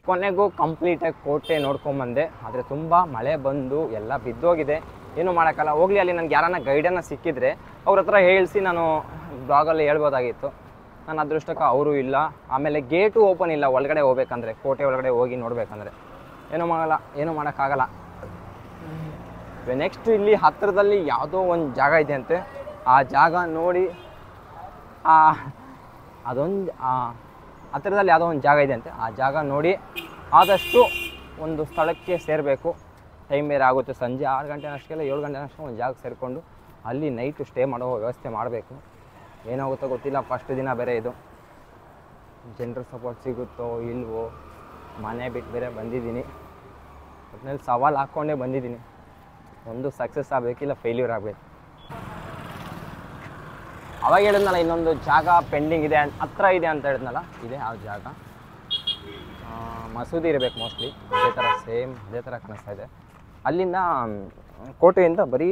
ಕೊನೆಗೂ ಕಂಪ್ಲೀಟಾಗಿ ಕೋಟೆ ನೋಡ್ಕೊಂಬಂದೆ. ಆದರೆ ತುಂಬ ಮಳೆ ಬಂದು ಎಲ್ಲ ಬಿದ್ದೋಗಿದೆ, ಏನೂ ಮಾಡೋಕ್ಕಲ್ಲ. ಹೋಗಲಿ, ಅಲ್ಲಿ ನನಗೆ ಯಾರನ್ನ ಗೈಡನ್ನು ಸಿಕ್ಕಿದ್ರೆ ಅವ್ರ ಹತ್ರ ಹೇಳಿಸಿ ನಾನು ಬ್ಲಾಗಲ್ಲಿ ಹೇಳ್ಬೋದಾಗಿತ್ತು. ನನ್ನ ಅದೃಷ್ಟಕ್ಕೆ ಅವರು ಇಲ್ಲ. ಆಮೇಲೆ ಗೇಟು ಓಪನ್ ಇಲ್ಲ ಒಳಗಡೆ ಹೋಗ್ಬೇಕಂದ್ರೆ, ಕೋಟೆ ಒಳಗಡೆ ಹೋಗಿ ನೋಡಬೇಕಂದ್ರೆ. ಏನೂ ಮಾಡೋಕ್ಕಾಗಲ್ಲ. ನೆಕ್ಸ್ಟ್ ಇಲ್ಲಿ ಹತ್ತಿರದಲ್ಲಿ ಯಾವುದೋ ಒಂದು ಜಾಗ ಇದೆ ಅಂತೆ. ಆ ಜಾಗ ನೋಡಿ, ಅದೊಂದು ಹತ್ತಿರದಲ್ಲಿ ಯಾವುದೋ ಒಂದು ಜಾಗ ಇದೆ ಅಂತೆ. ಆ ಜಾಗ ನೋಡಿ ಆದಷ್ಟು ಒಂದು ಸ್ಥಳಕ್ಕೆ ಸೇರಬೇಕು. ಟೈಮ್ ಬೇರೆ ಆಗುತ್ತೆ, ಸಂಜೆ 6 ಗಂಟೆ ಅಷ್ಟಕ್ಕೆಲ್ಲ 7 ಗಂಟೆ ಅಷ್ಟಕ್ಕೆ ಒಂದು ಜಾಗಕ್ಕೆ ಸೇರಿಕೊಂಡು ಅಲ್ಲಿ ನೈಟು ಸ್ಟೇ ಮಾಡೋ ವ್ಯವಸ್ಥೆ ಮಾಡಬೇಕು. ಏನಾಗುತ್ತೋ ಗೊತ್ತಿಲ್ಲ. ಫಸ್ಟ್ ದಿನ ಬೇರೆ ಇದು. ಜನರ ಸಪೋರ್ಟ್ ಸಿಗುತ್ತೋ ಇಲ್ವೋ, ಮನೆ ಬಿಟ್ಟು ಬೇರೆ ಬಂದಿದ್ದೀನಿ. ಒಟ್ಟಿನಲ್ಲಿ ಸವಾಲು ಹಾಕ್ಕೊಂಡೇ ಬಂದಿದ್ದೀನಿ. ಒಂದು ಸಕ್ಸಸ್ ಆಗಬೇಕಿಲ್ಲ ಫೇಲ್ಯೂರ್ ಆಗಬೇಕು. ಅವಾಗ ಹೇಳಿದ್ನಲ್ಲ ಇನ್ನೊಂದು ಜಾಗ ಪೆಂಡಿಂಗ್ ಇದೆ, ಹತ್ರ ಇದೆ ಅಂತ ಹೇಳಿದ್ನಲ್ಲ, ಇದೆ ಆ ಜಾಗ. ಮಸೂದಿ ಇರಬೇಕು ಮೋಸ್ಟ್ಲಿ. ಅದೇ ಥರ ಸೇಮ್ ಅದೇ ಥರ ಕಾಣಿಸ್ತಾ ಇದೆ. ಅಲ್ಲಿಂದ ಕೋಟೆಯಿಂದ ಬರೀ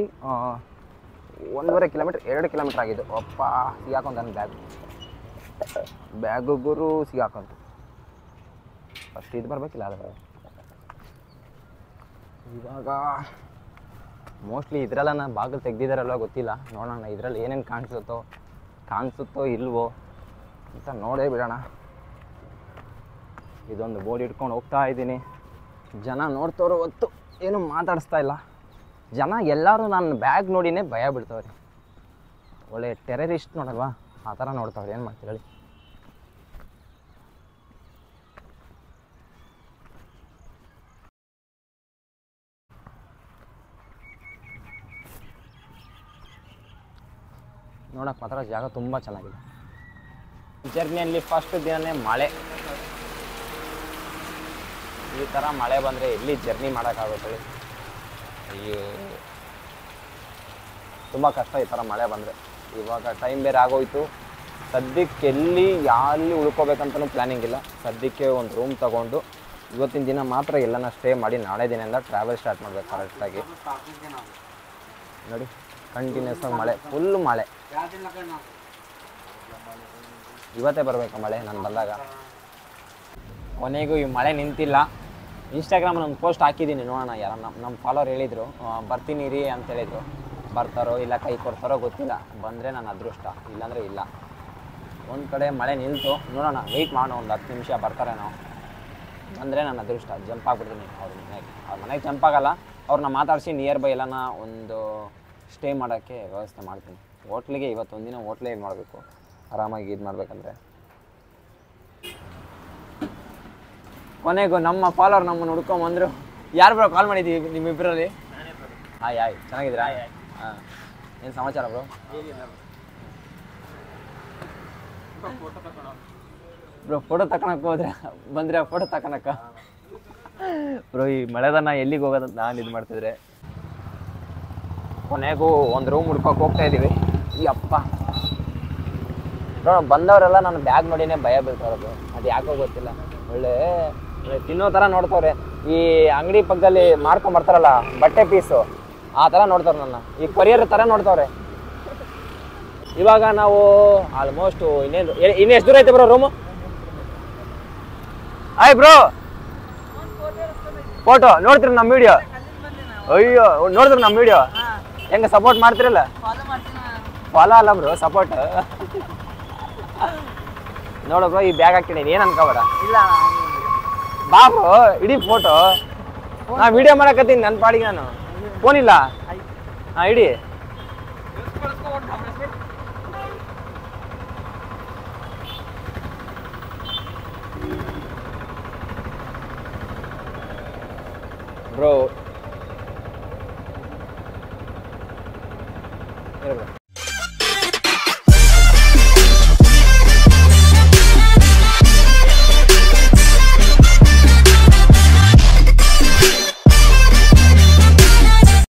1.5 ಕಿಲೋಮೀಟ್ರ್ 2 ಕಿಲೋಮೀಟ್ರ್ ಆಗಿದ್ದು. ಅಪ್ಪ ಸಿಗಾಕೊಂತ ನನ್ನ ಬ್ಯಾಗು ಗುರು ಸಿಗಾಕೊಂತ. ಫಸ್ಟ್ ಇದು ಬರಬೇಕಿಲ್ಲ. ಆದರೆ ಇವಾಗ ಮೋಸ್ಟ್ಲಿ ಇದರೆಲ್ಲ ನಾನು ಬಾಗಿಲು ತೆಗ್ದಿದ್ದಾರಲ್ಲ ಗೊತ್ತಿಲ್ಲ. ನೋಡೋಣ ಇದರಲ್ಲಿ ಏನೇನು ಕಾಣಿಸುತ್ತೋ ಇಲ್ವೋ ಅಂತ ನೋಡೇ ಬಿಡೋಣ. ಇದೊಂದು ಬೋರ್ಡ್ ಇಟ್ಕೊಂಡು ಹೋಗ್ತಾ ಇದ್ದೀನಿ. ಜನ ನೋಡ್ತವ್ರು ಹೊತ್ತು ಏನು ಮಾತಾಡಿಸ್ತಾ ಇಲ್ಲ. ಜನ ಎಲ್ಲರೂ ನನ್ನ ಬ್ಯಾಗ್ ನೋಡಿನೇ ಭಯ ಬಿಡ್ತವ್ರಿ. ಒಳ್ಳೆ ಟೆರರಿಸ್ಟ್ ನೋಡಲ್ವಾ, ಆ ಥರ ನೋಡ್ತಾವ್ರಿ. ಏನು ಮಾಡ್ತೀರಿ ಹೇಳಿ. ನೋಡೋಕೆ ಮಾತ್ರ ಜಾಗ ತುಂಬ ಚೆನ್ನಾಗಿದೆ. ಜರ್ನಿಯಲ್ಲಿ ಫಸ್ಟ್ ದಿನವೇ ಮಳೆ. ಈ ಥರ ಮಳೆ ಬಂದರೆ ಎಲ್ಲಿ ಜರ್ನಿ ಮಾಡೋಕ್ಕಾಗುತ್ತೆ? ಅಯ್ಯೋ, ತುಂಬ ಕಷ್ಟ ಈ ಥರ ಮಳೆ ಬಂದರೆ. ಇವಾಗ ಟೈಮ್ ಬೇರೆ ಆಗೋಯ್ತು. ಸದ್ಯಕ್ಕೆ ಎಲ್ಲಿ ಉಳ್ಕೋಬೇಕಂತಲೂ ಪ್ಲ್ಯಾನಿಂಗ್ ಇಲ್ಲ. ಸದ್ಯಕ್ಕೆ ಒಂದು ರೂಮ್ ತೊಗೊಂಡು ಇವತ್ತಿನ ದಿನ ಮಾತ್ರ ಎಲ್ಲನ ಸ್ಟೇ ಮಾಡಿ ನಾಳೆ ದಿನದಿಂದ ಟ್ರಾವೆಲ್ ಸ್ಟಾರ್ಟ್ ಮಾಡಬೇಕು ಕರೆಕ್ಟಾಗಿ. ನೋಡಿ, ಕಂಟಿನ್ಯೂಸ್ ಆಗಿ ಮಳೆ, ಫುಲ್ ಮಳೆ. ಇವತ್ತೇ ಬರಬೇಕು ಮಳೆ ನಾನು ಬಂದಾಗ. ಕೊನೆಗೂ ಈ ಮಳೆ ನಿಂತಿಲ್ಲ. ಇನ್ಸ್ಟಾಗ್ರಾಮಲ್ಲಿ ಒಂದು ಪೋಸ್ಟ್ ಹಾಕಿದ್ದೀನಿ, ನೋಡೋಣ. ಯಾರು ನಮ್ಮ ಫಾಲೋವರ್ ಹೇಳಿದರು ಬರ್ತೀನಿ ರೀ ಅಂತ ಹೇಳಿದರು. ಬರ್ತಾರೋ ಇಲ್ಲ ಕೈ ಕೊಡ್ತಾರೋ ಗೊತ್ತಿಲ್ಲ. ಬಂದರೆ ನನ್ನ ಅದೃಷ್ಟ, ಇಲ್ಲಾಂದರೆ ಇಲ್ಲ. ಒಂದು ಕಡೆ ಮಳೆ ನಿಲ್ತು, ನೋಡೋಣ, ವೆಯ್ಟ್ ಮಾಡೋಣ. ಒಂದು 10 ನಿಮಿಷ ಬರ್ತಾರೆ. ನಾವು ಬಂದರೆ ನನ್ನ ಅದೃಷ್ಟ. ಜಂಪ್ ಆಗಿಬಿಡ್ತೀನಿ ಅವ್ರ ಮನೆಗೆ ಜಂಪ್ ಆಗಲ್ಲ. ಅವ್ರನ್ನ ಮಾತಾಡಿಸಿ ನಿಯರ್ ಬೈ ಎಲ್ಲನ ಒಂದು ಸ್ಟೇ ಮಾಡೋಕ್ಕೆ ವ್ಯವಸ್ಥೆ ಮಾಡ್ತೀನಿ. ಹೋಟ್ಲಿಗೆ ಇವತ್ತೊಂದಿನ ಹೋಟ್ಲೇ ಇದು ಮಾಡಬೇಕು, ಆರಾಮಾಗಿ ಇದು ಮಾಡಬೇಕಂದ್ರೆ. ಕೊನೆಗೂ ನಮ್ಮ ಫಾಲೋವರ್ ನಮ್ಮನ್ನು ಹುಡ್ಕೊಂಬಂದರು. ಯಾರು ಬ್ರೋ ಕಾಲ್ ಮಾಡಿದ್ದೀವಿ ನಿಮ್ಮಿಬ್ಬರಲ್ಲಿ? ಆಯ್ ಚೆನ್ನಾಗಿದ್ದೀರಾ? ಹಾಂ, ಏನು ಸಮಾಚಾರ ಬ್ರೋ? ಬ್ರೋ ಫೋಟೋ ತಗೊಳಕ್ಕೆ ಹೋದ್ರೆ ಬಂದರೆ ಫೋಟೋ ತಗೊಳಕ್ಕ? ಬ್ರೋ ಈ ಮಳೆದನ್ನ ಎಲ್ಲಿಗೆ ಹೋಗೋದಂತ ನಾನು ಇದು ಮಾಡ್ತಿದ್ರೆ. ಕೊನೆಗೂ ಒಂದು ರೂಮ್ ಹುಡ್ಕೋಕೆ ಹೋಗ್ತಾ ಇದ್ದೀವಿ. ಈ ಅಪ್ಪ ಬ್ರೋ, ಬಂದವರೆಲ್ಲ ನನ್ನ ಬ್ಯಾಗ್ ನೋಡಿನೇ ಭಯ ಬೀಳ್ತಾರದು. ಅದು ಯಾಕೋ ಗೊತ್ತಿಲ್ಲ. ಒಳ್ಳೆ ತಿನ್ನೋ ಥರ ನೋಡ್ತವ್ರೆ. ಈ ಅಂಗಡಿ ಪಕ್ಕದಲ್ಲಿ ಮಾರ್ಕೊಂಬರ್ತಾರಲ್ಲ ಬಟ್ಟೆ ಪೀಸು, ಆ ಥರ ನೋಡ್ತಾರೆ ನನ್ನ. ಈ ಕೊರಿಯರ್ ಥರ ನೋಡ್ತವ್ರೆ. ಇವಾಗ ನಾವು ಆಲ್ಮೋಸ್ಟ್ ಇನ್ನು ಎಷ್ಟು ದೂರ ಐತೆ ಬ್ರೋ ರೂಮು? ಆಯ್ ಬ್ರೋ ಫೋಟೋ ನೋಡ್ತೀರಿ ನಮ್ಮ ವಿಡಿಯೋ? ಅಯ್ಯೋ ನೋಡಿದ್ರಿ ನಮ್ಮ ವಿಡಿಯೋ ಹೆಂಗೆ ಸಪೋರ್ಟ್ ಮಾಡ್ತಿರಲ್ಲ? ಫಾಲೋ ಅಲ್ಲ ಬ್ರೋ, ಸಪೋರ್ಟ್. ನೋಡು ಬ್ರೋ, ಈ ಬ್ಯಾಗ್ ಹಾಕ್ತೀನಿ, ಏನು ಅನ್ಕೋಬೇಡ. ಬಾ ಬ್ರೋ, ಇಡೀ ಫೋಟೋ. ನಾ ವಿಡಿಯೋ ಮಾಡಕತ್ತೀನಿ ನನ್ನ ಪಾಡಿಗೆ, ನಾನು ಫೋನ್ ಇಲ್ಲ. ಹಾಂ ಇಡಿ. ಬ್ರೋ